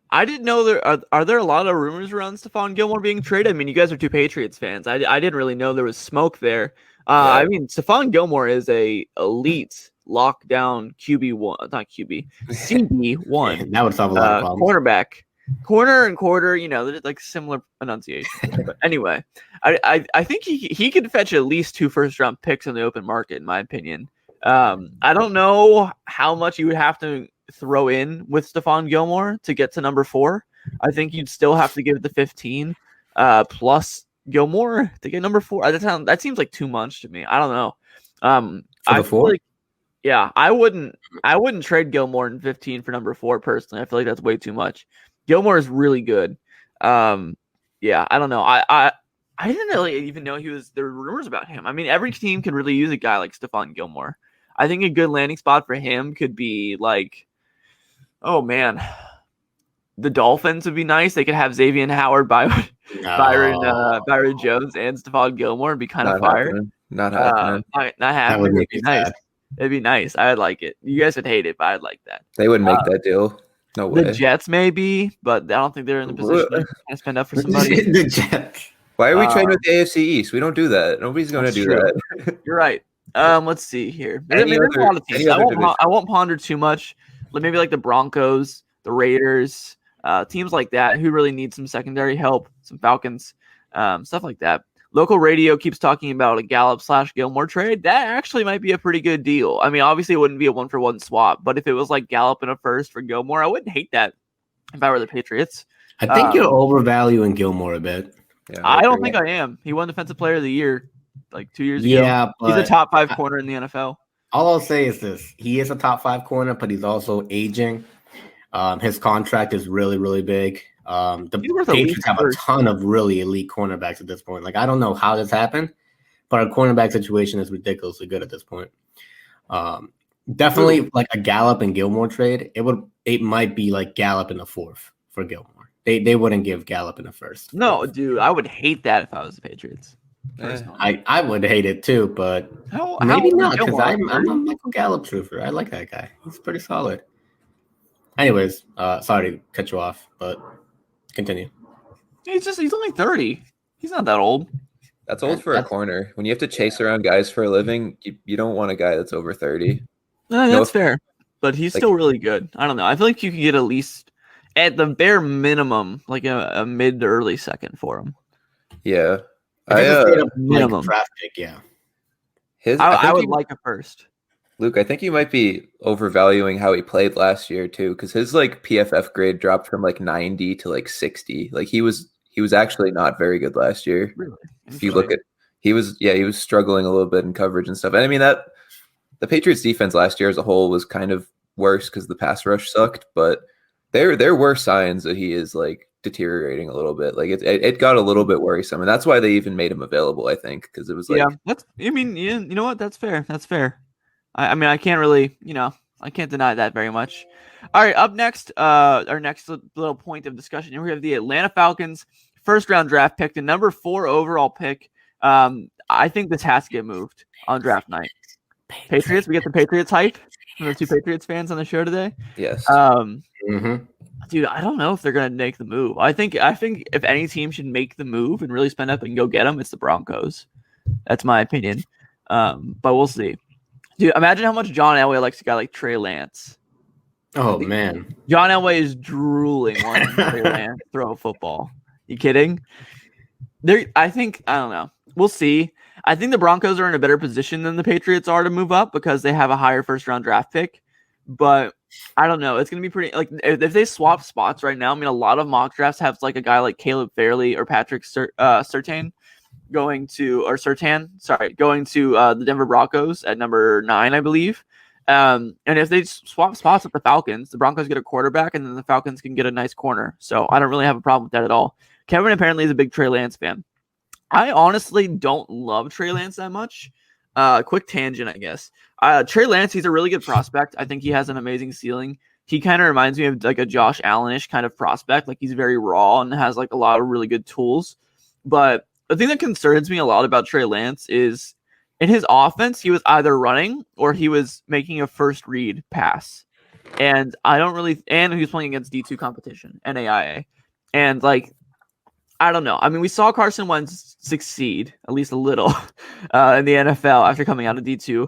I didn't know are there a lot of rumors around Stephon Gilmore being traded? I mean, you guys are 2 Patriots fans. I didn't really know there was smoke there. I mean, Stephon Gilmore is a elite lockdown QB1, not QB, CB1. That would solve a lot of problems. Cornerback. Corner and quarter, they're similar pronunciation. But anyway, I think he could fetch at least 2 first-round picks in the open market, in my opinion. I don't know how much you would have to throw in with Stephon Gilmore to get to number 4. I think you'd still have to give the 15 plus Gilmore to get number 4. That seems like too much to me. I don't know. For the 4? I wouldn't trade Gilmore in 15 for number 4 personally. I feel like that's way too much. Gilmore is really good. I don't know. I didn't really even know there were rumors about him. I mean, every team can really use a guy like Stephon Gilmore. I think a good landing spot for him could be oh man, the Dolphins would be nice. They could have Xavier Howard, Byron Jones, and Stephon Gilmore and be kind of fire. Not happening. Not happening. It'd be nice. It'd be nice. I'd like it. You guys would hate it, but I'd like that. They wouldn't make that deal. No way. The Jets maybe, but I don't think they're in the position to spend up for somebody. The Jets. Why are we trading with the AFC East? We don't do that. Nobody's going to do that. You're right. Let's see here. There's a lot of teams. I won't ponder too much. Maybe the Broncos, the Raiders, teams like that who really need some secondary help, some Falcons, stuff like that. Local radio keeps talking about a Gallup/Gilmore trade. That actually might be a pretty good deal. I mean, obviously it wouldn't be a 1-for-1 swap, but if it was Gallup and a first for Gilmore, I wouldn't hate that if I were the Patriots. I think you're overvaluing Gilmore a bit. Yeah, I don't think I am. He won Defensive Player of the Year 2 years ago. Yeah, he's a top 5 corner in the NFL. All I'll say is this. He is a top 5 corner, but he's also aging. His contract is really, really big. The Patriots have a ton of really elite cornerbacks at this point. I don't know how this happened, but our cornerback situation is ridiculously good at this point. Definitely a Gallup and Gilmore trade. It might be Gallup in the 4th for Gilmore. They wouldn't give Gallup in the 1st. No, dude, I would hate that if I was the Patriots. I would hate it too, but maybe not because I'm a Michael Gallup truther. I like that guy. He's pretty solid. Anyways, sorry to cut you off, but continue. He's only 30. He's not that old. That's old for a corner. When you have to chase around guys for a living, you don't want a guy that's over 30. That's fair. But he's still really good. I don't know. I feel like you could get at least, at the bare minimum, a mid to early second for him. Yeah. Minimum draft pick, yeah. I would like a first. Luke, I think you might be overvaluing how he played last year too, because his PFF grade dropped from 90 to 60. He was actually not very good last year. Really? If you look at he was struggling a little bit in coverage and stuff. And I mean that the Patriots defense last year as a whole was kind of worse because the pass rush sucked, but there were signs that he is deteriorating a little bit. Like it got a little bit worrisome, and that's why they even made him available. I think because it was like, you know what? That's fair. That's fair. I mean, I can't really, I can't deny that very much. All right, up next, our next little point of discussion here, we have the Atlanta Falcons first round draft pick, the number 4 overall pick. I think this has to get moved on draft night. Patriots, we get the Patriots hype from the 2 Patriots fans on the show today. yes. Dude, I don't know if they're gonna make the move. I think if any team should make the move and really spend up and go get them, it's the Broncos. That's my opinion. But we'll see. Dude, imagine how much John Elway likes a guy like Trey Lance. Oh man, John Elway is drooling watching Trey Lance throw a football. You kidding? I don't know. We'll see. I think the Broncos are in a better position than the Patriots are to move up because they have a higher first round draft pick. But I don't know. It's going to be pretty like if they swap spots right now. I mean, a lot of mock drafts have like a guy like Caleb Fairley or Patrick Surtain going to the Denver Broncos at number 9, I believe. And if they swap spots with the Falcons, the Broncos get a quarterback, and then the Falcons can get a nice corner. So I don't really have a problem with that at all. Kevin apparently is a big Trey Lance fan. I honestly don't love Trey Lance that much. Quick tangent, I guess. Trey Lance, he's a really good prospect. I think he has an amazing ceiling. He kind of reminds me of like a Josh Allen-ish kind of prospect. Like he's very raw and has like a lot of really good tools. But the thing that concerns me a lot about Trey Lance is in his offense, he was either running or he was making a first read pass. And and he was playing against D2 competition, NAIA. And like, I don't know. I mean, we saw Carson Wentz succeed, at least a little, in the NFL after coming out of D2.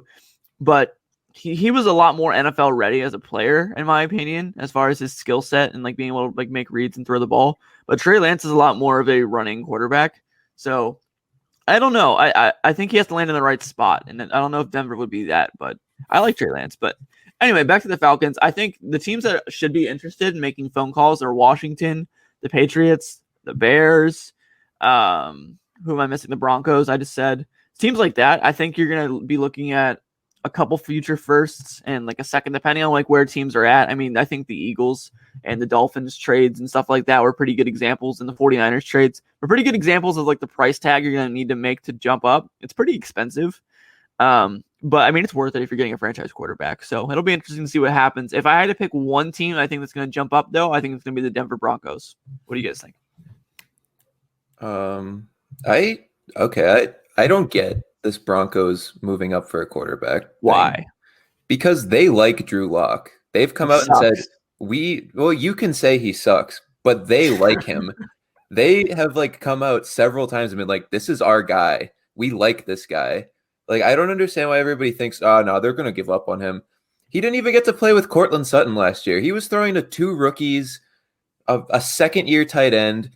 But he was a lot more NFL ready as a player, in my opinion, as far as his skill set and like being able to like make reads and throw the ball. But Trey Lance is a lot more of a running quarterback. So I don't know. I think he has to land in the right spot. And I don't know if Denver would be that, but I like Trey Lance. But anyway, back to the Falcons. I think the teams that should be interested in making phone calls are Washington, the Patriots, the Bears. Who am I missing? The Broncos, I just said. Teams like that, I think you're going to be looking at a couple future firsts and like a second, depending on like where teams are at. I mean, I think the Eagles and the Dolphins trades and stuff like that were pretty good examples, and the 49ers trades were pretty good examples of like the price tag you're going to need to make to jump up. It's pretty expensive. But I mean, it's worth it if you're getting a franchise quarterback. So it'll be interesting to see what happens. If I had to pick one team I think that's going to jump up, though, I think it's going to be the Denver Broncos. What do you guys think? I don't get this Broncos moving up for a quarterback. Why? Thing. Because they like Drew Lock. They've come out and said, you can say he sucks, but they like him. They have like come out several times and been like, this is our guy. We like this guy. Like, I don't understand why everybody thinks, oh, no, they're going to give up on him. He didn't even get to play with Cortland Sutton last year. He was throwing to 2 rookies, a second-year tight end,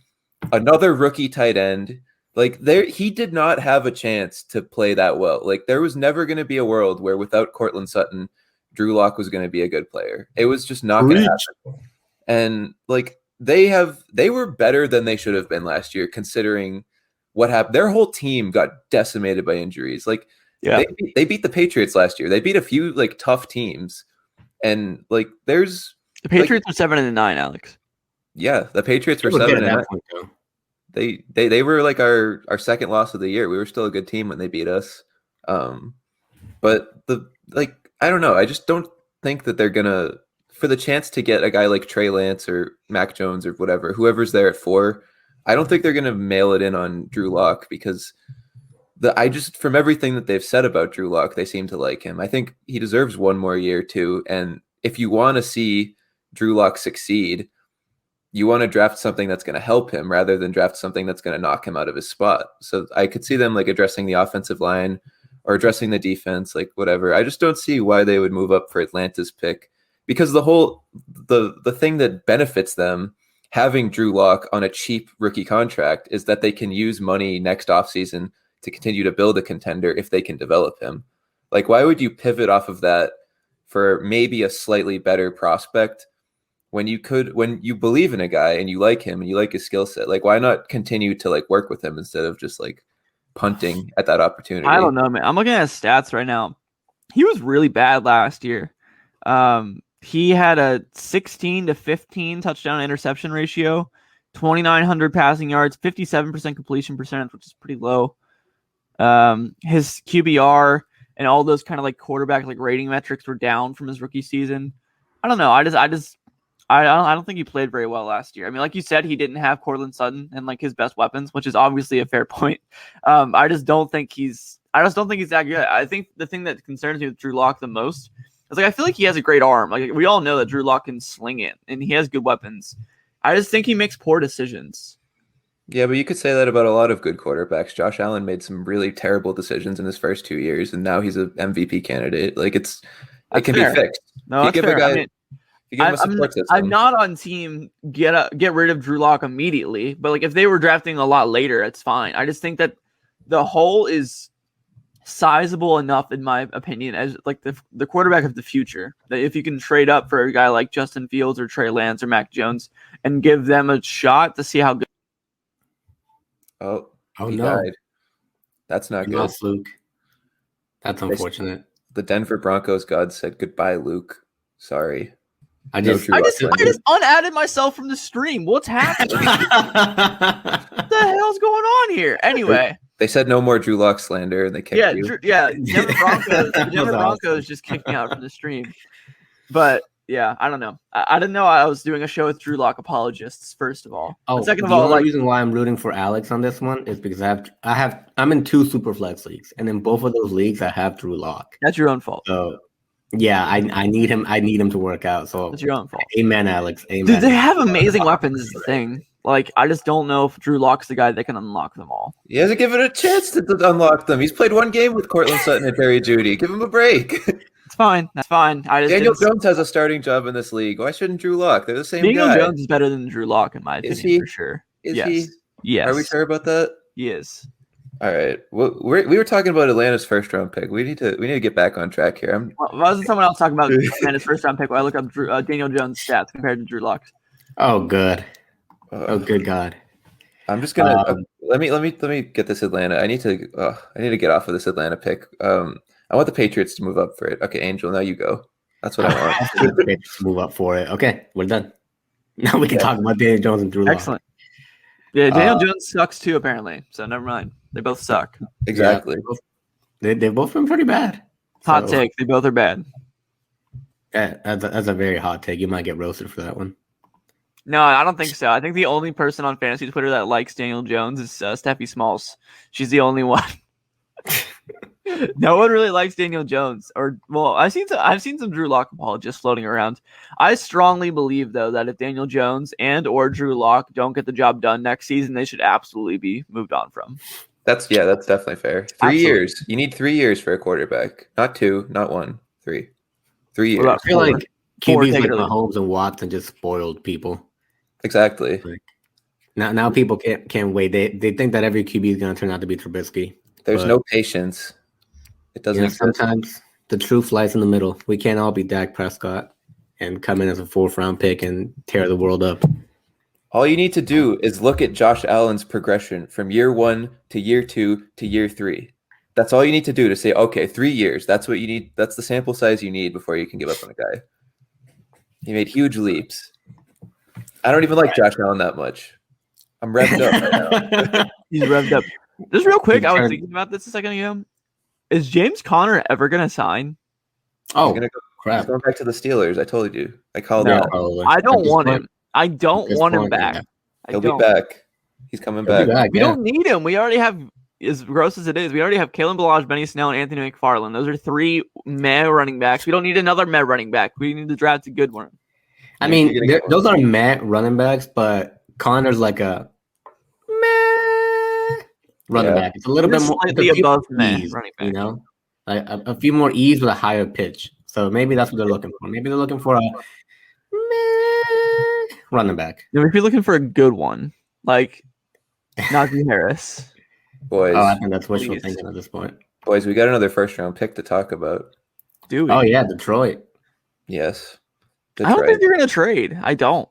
another rookie tight end. Like, he did not have a chance to play that well. Like, there was never going to be a world where without Cortland Sutton, Drew Lock was going to be a good player. It was just not going to happen. And, like, they were better than they should have been last year, considering what happened. Their whole team got decimated by injuries. Like, yeah, they beat the Patriots last year. They beat a few, like, tough teams. And, like, the Patriots were 7-9, Alex. Yeah, the Patriots were 7-9. They were like our second loss of the year. We were still a good team when they beat us. But I don't know. I just don't think that they're gonna, for the chance to get a guy like Trey Lance or Mac Jones or whatever, whoever's there at 4, I don't think they're gonna mail it in on Drew Lock because from everything that they've said about Drew Lock, they seem to like him. I think he deserves one more year too. And if you want to see Drew Lock succeed, you want to draft something that's going to help him rather than draft something that's going to knock him out of his spot. So I could see them like addressing the offensive line or addressing the defense, like whatever. I just don't see why they would move up for Atlanta's pick, because the thing that benefits them having Drew Lock on a cheap rookie contract is that they can use money next offseason to continue to build a contender if they can develop him. Like, why would you pivot off of that for maybe a slightly better prospect when you believe in a guy and you like him and you like his skill set? Like, why not continue to like work with him instead of just like punting at that opportunity? I don't know, man. I'm looking at his stats right now. He was really bad last year. He had a 16 to 15 touchdown interception ratio. 2,900 passing yards, 57% completion percentage, which is pretty low. His QBR and all those kind of like quarterback like rating metrics were down from his rookie season. I don't know. I don't think he played very well last year. I mean, like you said, he didn't have Cortland Sutton and like his best weapons, which is obviously a fair point. I just don't think he's that good. I think the thing that concerns me with Drew Lock the most is like I feel like he has a great arm. Like we all know that Drew Lock can sling it and he has good weapons. I just think he makes poor decisions. Yeah, but you could say that about a lot of good quarterbacks. Josh Allen made some really terrible decisions in his first 2 years, and now he's an MVP candidate. Like it can be fixed. No, that's fair. I mean, you give him a support system. I'm not on team get rid of Drew Lock immediately, but like if they were drafting a lot later, it's fine. I just think that the hole is sizable enough, in my opinion, as like the quarterback of the future. That if you can trade up for a guy like Justin Fields or Trey Lance or Mac Jones and give them a shot to see how good. Oh no! Died. That's not good, Luke. That's unfortunate. The Denver Broncos god said goodbye, Luke. Sorry. I just unadded myself from the stream. What's happening? What the hell's going on here? Anyway, they said no more Drew Lock slander, and they kicked you. Denver Broncos just kicked me out from the stream. But yeah, I don't know. I didn't know I was doing a show with Drew Lock apologists. First of all, and second of all, the reason why I'm rooting for Alex on this one is because I'm in 2 super flex leagues, and in both of those leagues I have Drew Lock. That's your own fault. So yeah, I need him. I need him to work out. So that's your own fault. Amen, Alex. Amen. Dude, they have amazing weapons. Is the thing. Like, I just don't know if Drew Lock's the guy that can unlock them all. He hasn't given it a chance to unlock them. He's played 1 game with Cortland Sutton and Jerry Jeudy. Give him a break. It's fine. That's fine. Daniel Jones has a starting job in this league. Why shouldn't Drew Lock? They're the same guy. Daniel Jones is better than Drew Lock, in my opinion, for sure. Is he? Yes. Are we sure about that? He is. All right. Well, we were talking about Atlanta's first round pick. We need to get back on track here. Wasn't someone else talking about Atlanta's first round pick? While I look up Daniel Jones' stats compared to Drew Lock. Oh, good. Good God. I'm just gonna let me get this Atlanta. I need to get off of this Atlanta pick. I want the Patriots to move up for it. Okay, Angel, now you go. That's what I want. The Patriots to move up for it. Okay, we're done. Now we can talk about Daniel Jones and Drew Lock. Excellent. Yeah, Daniel Jones sucks too, apparently. So never mind. They both suck. Exactly. Yeah, they've both been pretty bad. Hot take. They both are bad. Yeah, that's a very hot take. You might get roasted for that one. No, I don't think so. I think the only person on fantasy Twitter that likes Daniel Jones is Steffi Smalls. She's the only one. No one really likes Daniel Jones. I've seen some Drew Lock apologists floating around. I strongly believe, though, that if Daniel Jones or Drew Lock don't get the job done next season, they should absolutely be moved on from. That's definitely fair. 3 years. You need 3 years for a quarterback. Not 2, not 1, 3. 3 years. I feel like QBs like Mahomes and Watson just spoiled people. Exactly. Like, now people can't wait. They think that every QB is going to turn out to be Trubisky. There's no patience. It doesn't exist. Sometimes the truth lies in the middle. We can't all be Dak Prescott and come in as a 4th round pick and tear the world up. All you need to do is look at Josh Allen's progression from year 1 to year 2 to year 3. That's all you need to do to say, okay, 3 years. That's what you need. That's the sample size you need before you can give up on a guy. He made huge leaps. I don't even like Josh Allen that much. I'm revved up right now. He's revved up. Just real quick, I was thinking about this a second ago. Is James Conner ever going to sign? Oh, crap. He's going back to the Steelers. I told you. I called it. I don't want him. I don't want him back. Yeah. He'll be back. He's coming back. We don't need him. We already have, as gross as it is, we already have Kalen Ballage, Benny Snell, and Anthony McFarland. Those are 3 meh running backs. We don't need another meh running back. We need to draft a good one. I mean, those are meh running backs, but Connor's like a meh running back. It's a little bit more above meh ease, running back. You know, like a few more ease with a higher pitch. So maybe that's what they're looking for. Maybe they're looking for a meh running back. If you're looking for a good one, like Najee Harris. Boys, I think that's wishful thinking at this point. Boys, we got another 1st round pick to talk about. Do we? Oh yeah, Detroit. Yes. Detroit. I don't think they're going to trade. I don't.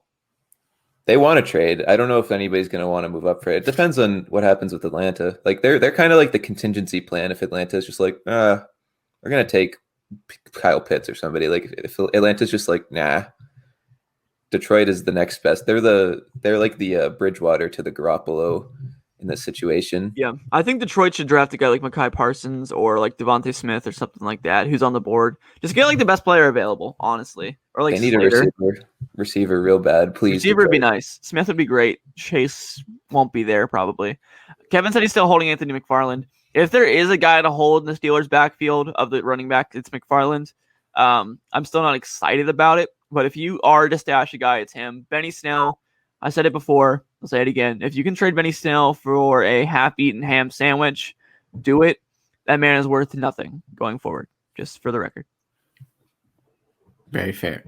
They want to trade. I don't know if anybody's going to want to move up for it. It depends on what happens with Atlanta. Like they're kind of like the contingency plan. If Atlanta's just like, we're going to take Kyle Pitts or somebody. Like if Atlanta's just like, nah, Detroit is the next best. They're like the Bridgewater to the Garoppolo in this situation. Yeah, I think Detroit should draft a guy like Mekhi Parsons or like Devontae Smith or something like that, who's on the board. Just get like the best player available, honestly, or like They need Slater. a receiver real bad. Please, Receiver would be Detroit. nice. Smith would be great. Chase won't be there probably. Kevin said he's still holding Anthony McFarland. If there is a guy to hold in the Steelers' backfield of the running back, it's McFarland. I'm still not excited about it, but if you are to stash a guy, it's him. Benny Snell. I said it before. I'll say it again. If you can trade Benny Snell for a half-eaten ham sandwich, do it. That man is worth nothing going forward, just for the record. Very fair.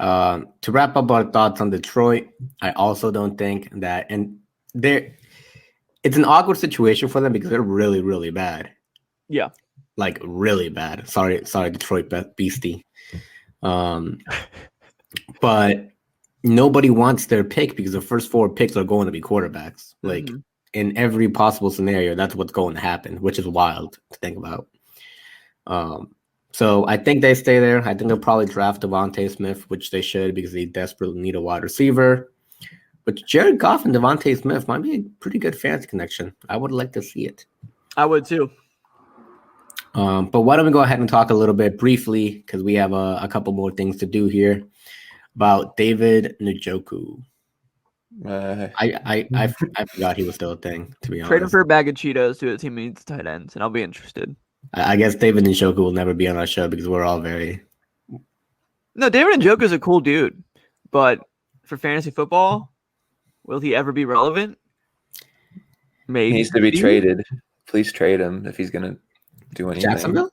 To wrap up our thoughts on Detroit, I also don't think that, and it's an awkward situation for them because they're really, really bad. Yeah. Like really bad. Sorry, Detroit beastie. But nobody wants their pick because the first 4 picks are going to be quarterbacks. Like in every possible scenario, that's what's going to happen, which is wild to think about. So I think they stay there. I think they'll probably draft Devontae Smith, which they should because they desperately need a wide receiver. But Jared Goff and Devontae Smith might be a pretty good fantasy connection. I would like to see it. I would too. But why don't we go ahead and talk a little bit briefly, because we have a couple more things to do here, about David Njoku. I forgot he was still a thing, to be honest. Trade him for a bag of Cheetos to a team that needs tight ends, and I'll be interested. I guess David Njoku will never be on our show because we're all very... No, David Njoku is a cool dude, but for fantasy football, will he ever be relevant? Maybe. He needs to be traded. Please trade him if he's going to do anything. Jacksonville?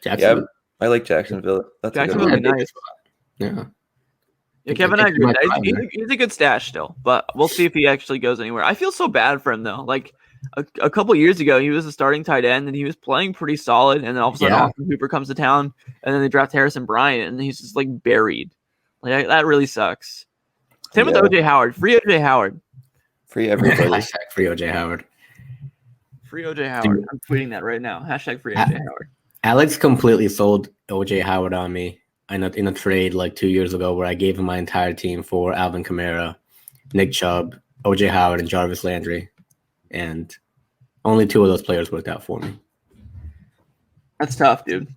Yeah, I like Jacksonville. That's Jacksonville would be nice. Yeah. Yeah, Kevin, I agree. He's a good stash still, but we'll see if he actually goes anywhere. I feel so bad for him, though. Like, a couple years ago, he was a starting tight end, and he was playing pretty solid, and then all of a sudden, Austin Hooper comes to town, and then they draft Harrison Bryant, and he's just, like, buried. Like, that really sucks. Same with O.J. Howard. Free O.J. Howard. Free everybody. Hashtag free O.J. Howard. Free O.J. Howard. I'm tweeting that right now. Hashtag free O.J. Howard. Alex completely sold O.J. Howard on me in a trade like 2 years ago where I gave him my entire team for Alvin Kamara, Nick Chubb, O.J. Howard, and Jarvis Landry. And only 2 of those players worked out for me. That's tough, dude.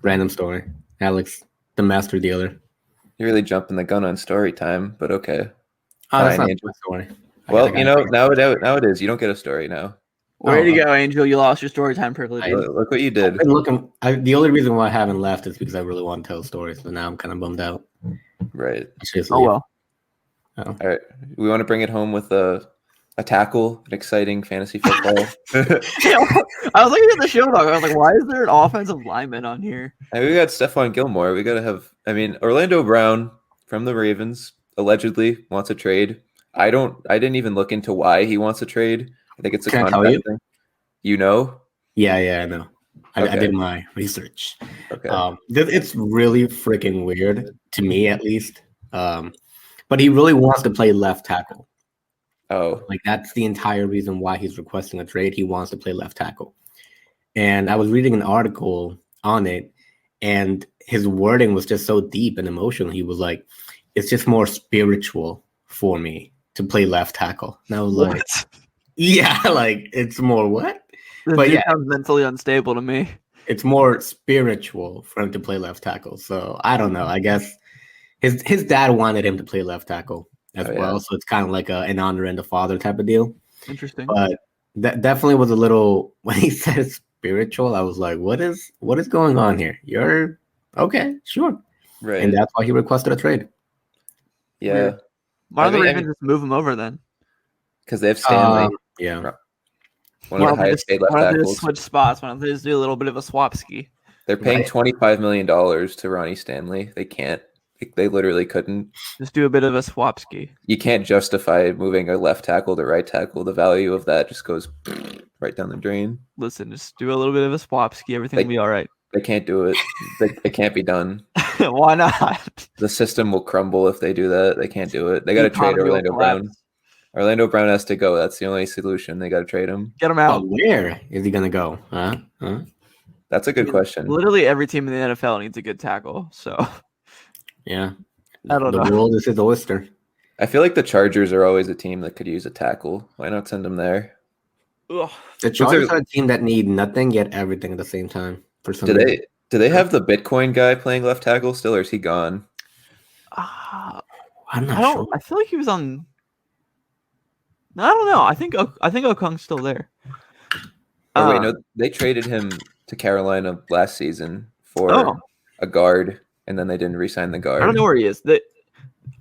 Random story. Alex, the master dealer. You're really jumping the gun on story time, but okay. Oh, that's not my story. Well, now it is. You don't get a story now. Way to go, Angel. You lost your story time privilege. Look what you did. I've been looking. The only reason why I haven't left is because I really want to tell stories. So now I'm kind of bummed out. Right. Oh, well. All right. We want to bring it home with a tackle, an exciting fantasy football. I was looking at the show dog. I was like, why is there an offensive lineman on here? We got Stephon Gilmore. We got to have, Orlando Brown from the Ravens allegedly wants a trade. I didn't even look into why he wants a trade. I think it's a contract thing. You know? Yeah, I know. Okay. I did my research. Okay. It's really freaking weird to me, at least. But he really wants to play left tackle. Oh, like that's the entire reason why he's requesting a trade. He wants to play left tackle. And I was reading an article on it, and his wording was just so deep and emotional. He was like, "It's just more spiritual for me to play left tackle." And I was like, "Yeah, like it's more what?" But yeah, sounds mentally unstable to me. It's more spiritual for him to play left tackle. So I don't know. I guess his dad wanted him to play left tackle as well. Yeah. So it's kind of like an honor and a father type of deal. Interesting. But that definitely was a little, when he said spiritual, I was like, what is going on here? You're okay, sure. Right. And that's why he requested a trade. Yeah. Weird. Why don't the Ravens just move him over then? Because they have Stanley. Yeah. One of the highest paid left tackles. Switch spots. Why don't they just do a little bit of a swap ski? They're paying $25 million to Ronnie Stanley. They can't. They literally couldn't. Just do a bit of a swap ski. You can't justify moving a left tackle to right tackle. The value of that just goes right down the drain. Listen, just do a little bit of a swap ski. Everything will be all right. They can't do it. It can't be done. Why not? The system will crumble if they do that. They can't do it. They got to trade Orlando Brown. Orlando Brown has to go. That's the only solution. They got to trade him. Get him out. Where is he going to go? Huh? That's a good question. Literally every team in the NFL needs a good tackle. So, yeah. I don't The know. world is his oyster. I feel like the Chargers are always a team that could use a tackle. Why not send them there? Ugh. The Chargers are a team that need nothing yet everything at the same time. For some reason. Do they have the Bitcoin guy playing left tackle still, or is he gone? I'm not sure. I feel like he was on. I don't know. I think Okung's still there. Or wait, no, they traded him to Carolina last season for a guard, and then they didn't re-sign the guard. I don't know where he is.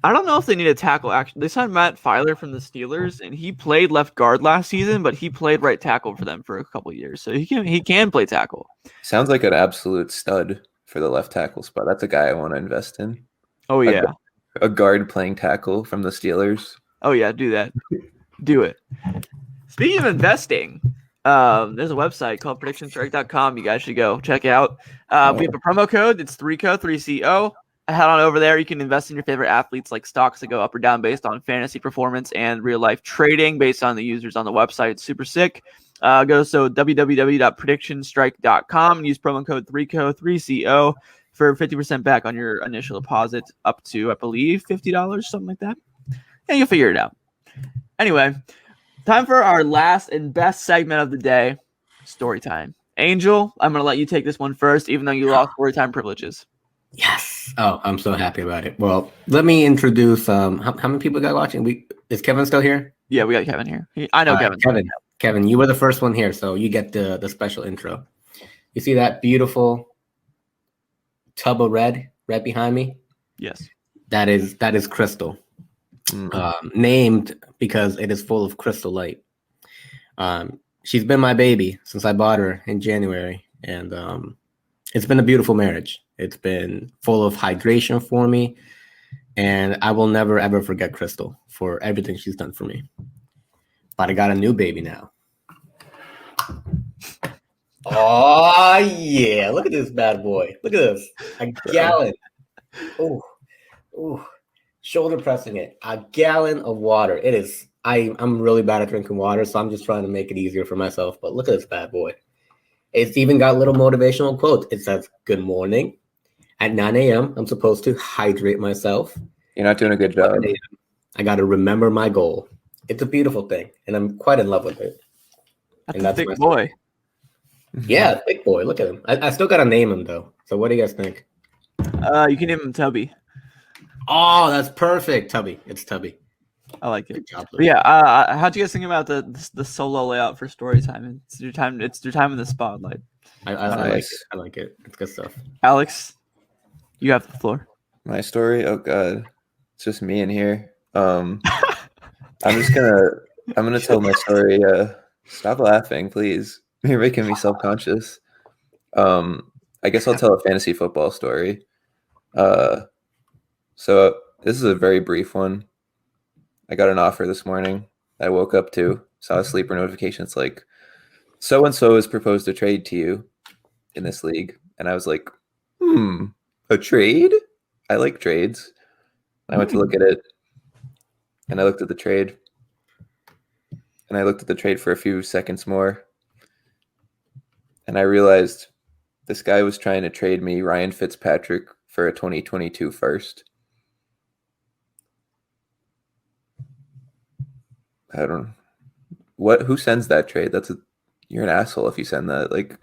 I don't know if they need a tackle. Actually, they signed Matt Filer from the Steelers, and he played left guard last season, but he played right tackle for them for a couple of years, so he can play tackle. Sounds like an absolute stud for the left tackle spot. That's a guy I want to invest in. Oh yeah, a guard playing tackle from the Steelers. Oh yeah, do that. Do it. Speaking of investing, there's a website called predictionstrike.com. You guys should go check it out. We have a promo code. It's 3CO, 3CO. Head on over there. You can invest in your favorite athletes, like stocks that go up or down based on fantasy performance and real life trading based on the users on the website. It's super sick. Go to www.predictionstrike.com and use promo code 3CO, 3CO for 50% back on your initial deposit up to, I believe, $50, something like that. And you'll figure it out. Anyway, time for our last and best segment of the day, story time. Angel, I'm going to let you take this one first, even though you lost story time privileges. Yes. Oh, I'm so happy about it. Well, let me introduce how many people got watching? Is Kevin still here? Yeah, we got Kevin here. I know Kevin. Kevin, you were the first one here, so you get the special intro. You see that beautiful tub of red right behind me? Yes. That is crystal. Named because it is full of crystal light. She's been my baby since I bought her in January, and it's been a beautiful marriage. It's been full of hydration for me, and I will never, ever forget Crystal for everything she's done for me. But I got a new baby now. Oh, yeah. Look at this bad boy. Look at this. A gallon. Oh, shoulder pressing it. A gallon of water. It is. I'm really bad at drinking water, so I'm just trying to make it easier for myself. But look at this bad boy. It's even got little motivational quotes. It says, "Good morning. At 9 a.m., I'm supposed to hydrate myself. You're not doing a good job. I got to remember my goal." It's a beautiful thing, and I'm quite in love with it. That's a big boy. Yeah, big boy. Look at him. I still got to name him, though. So what do you guys think? You can name him Tubby. Oh, that's perfect. Tubby. It's Tubby. I like it. Good job, Luke. Yeah. How'd you guys think about the solo layout for story time? It's your time. It's your time in the spotlight. I like it. I like it. It's good stuff. Alex, you have the floor. My story? Oh God, it's just me in here. I'm gonna tell my story. Stop laughing, please. You're making me self-conscious. I guess I'll tell a fantasy football story. So this is a very brief one. I got an offer this morning. I woke up to, saw a sleeper notification. It's like, so-and-so has proposed a trade to you in this league. And I was like, a trade? I like trades. I went to look at it, and I looked at the trade. And I looked at the trade for a few seconds more. And I realized this guy was trying to trade me Ryan Fitzpatrick for a 2022 first. I don't know. Who sends that trade? You're an asshole if you send that. Like,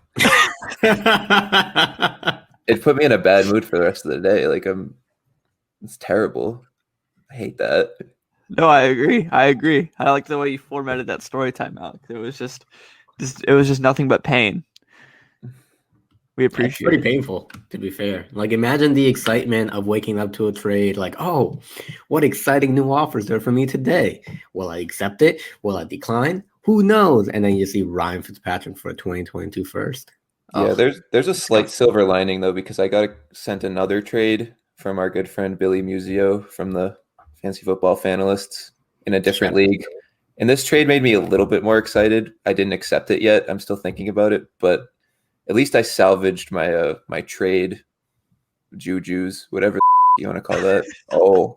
it put me in a bad mood for the rest of the day. Like, it's terrible. I hate that. No, I agree. I like the way you formatted that story time, Alex. It was just nothing but pain. We appreciate it's pretty it. Painful, to be fair. Like, imagine the excitement of waking up to a trade. Like, oh, what exciting new offers there for me today. Will I accept it? Will I decline? Who knows? And then you see Ryan Fitzpatrick for a 2022 first. Yeah, there's a slight silver lining, though, because I got sent another trade from our good friend Billy Musio from the Fantasy Football Fanalists in a different league. And this trade made me a little bit more excited. I didn't accept it yet. I'm still thinking about it, but at least I salvaged my my trade jujus, whatever you want to call that. Oh,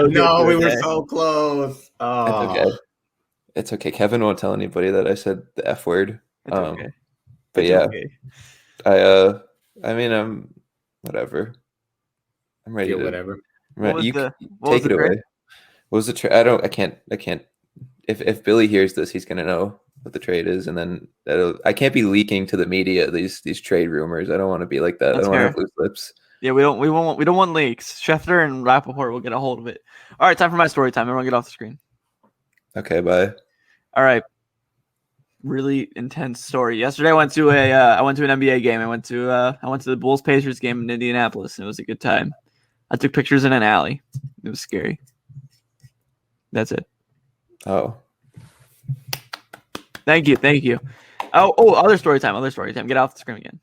no, we were so close. It's okay. It's okay. Kevin won't tell anybody that I said the F word. It's okay. But it's yeah, okay. I mean, I'm whatever. I'm ready to whatever. What was You the take it away. trade? What was the trade? I can't. If Billy hears this, he's gonna know what the trade is, and then I can't be leaking to the media these trade rumors. I don't want to be like that. That's I don't want to fair. have loose lips. Yeah, we don't want leaks. Schefter and Rappaport will get a hold of it. All right, time for my story time. Everyone get off the screen. Okay, bye. All right. Really intense story. Yesterday I went to an NBA game. I went to the Bulls Pacers game in Indianapolis, and it was a good time. I took pictures in an alley. It was scary. That's it. Oh. Thank you. Oh, other story time. Get off the screen again.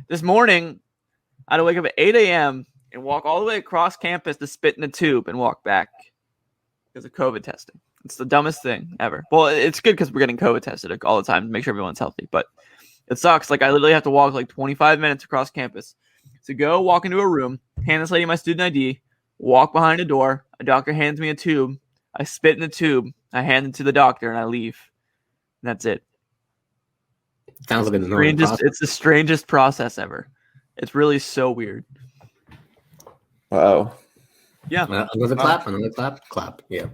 This morning, I had to wake up at 8 a.m. and walk all the way across campus to spit in a tube and walk back because of COVID testing. It's the dumbest thing ever. Well, it's good because we're getting COVID tested all the time to make sure everyone's healthy, but it sucks. Like, I literally have to walk like 25 minutes across campus to go walk into a room, hand this lady my student ID, walk behind a door. A doctor hands me a tube. I spit in the tube. I hand it to the doctor, and I leave. And that's it. Sounds like It's the strangest process ever. It's really so weird. Wow. Yeah. Another clap. Yeah.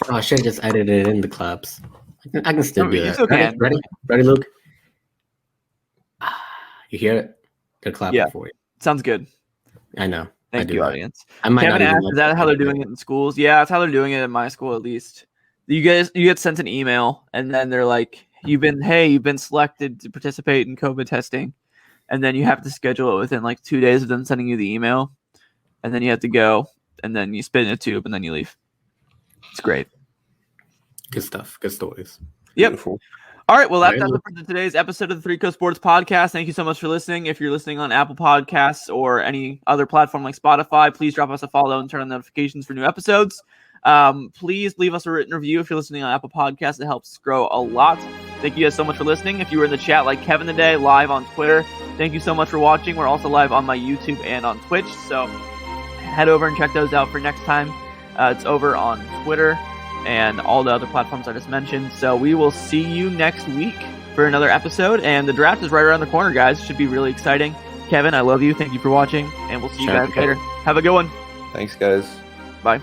Oh, I should have just edited in the claps. I can still do that. Okay. Ready, Luke? You hear it? They're clapping for you. Sounds good. I know. Thank you, audience. Kevin asked, is that how they're doing it in schools? Yeah, that's how they're doing it in my school, at least. You get sent an email, and then they're like, you've been selected to participate in COVID testing. And then you have to schedule it within like 2 days of them sending you the email. And then you have to go, and then you spit in a tube, and then you leave. It's great. Good stuff. Good stories. Yep. Beautiful. All right, well, that's it for today's episode of the 3CoSports podcast. Thank you so much for listening. If you're listening on Apple Podcasts or any other platform like Spotify, please drop us a follow and turn on notifications for new episodes. Please leave us a written review if you're listening on Apple Podcasts. It helps grow a lot. Thank you guys so much for listening. If you were in the chat like Kevin today, live on Twitter, thank you so much for watching. We're also live on my YouTube and on Twitch, so head over and check those out for next time. It's over on Twitter and all the other platforms I just mentioned. So we will see you next week for another episode. And the draft is right around the corner, guys. Should be really exciting. Kevin, I love you. Thank you for watching. And we'll see you guys later. Have a good one. Thanks, guys. Bye.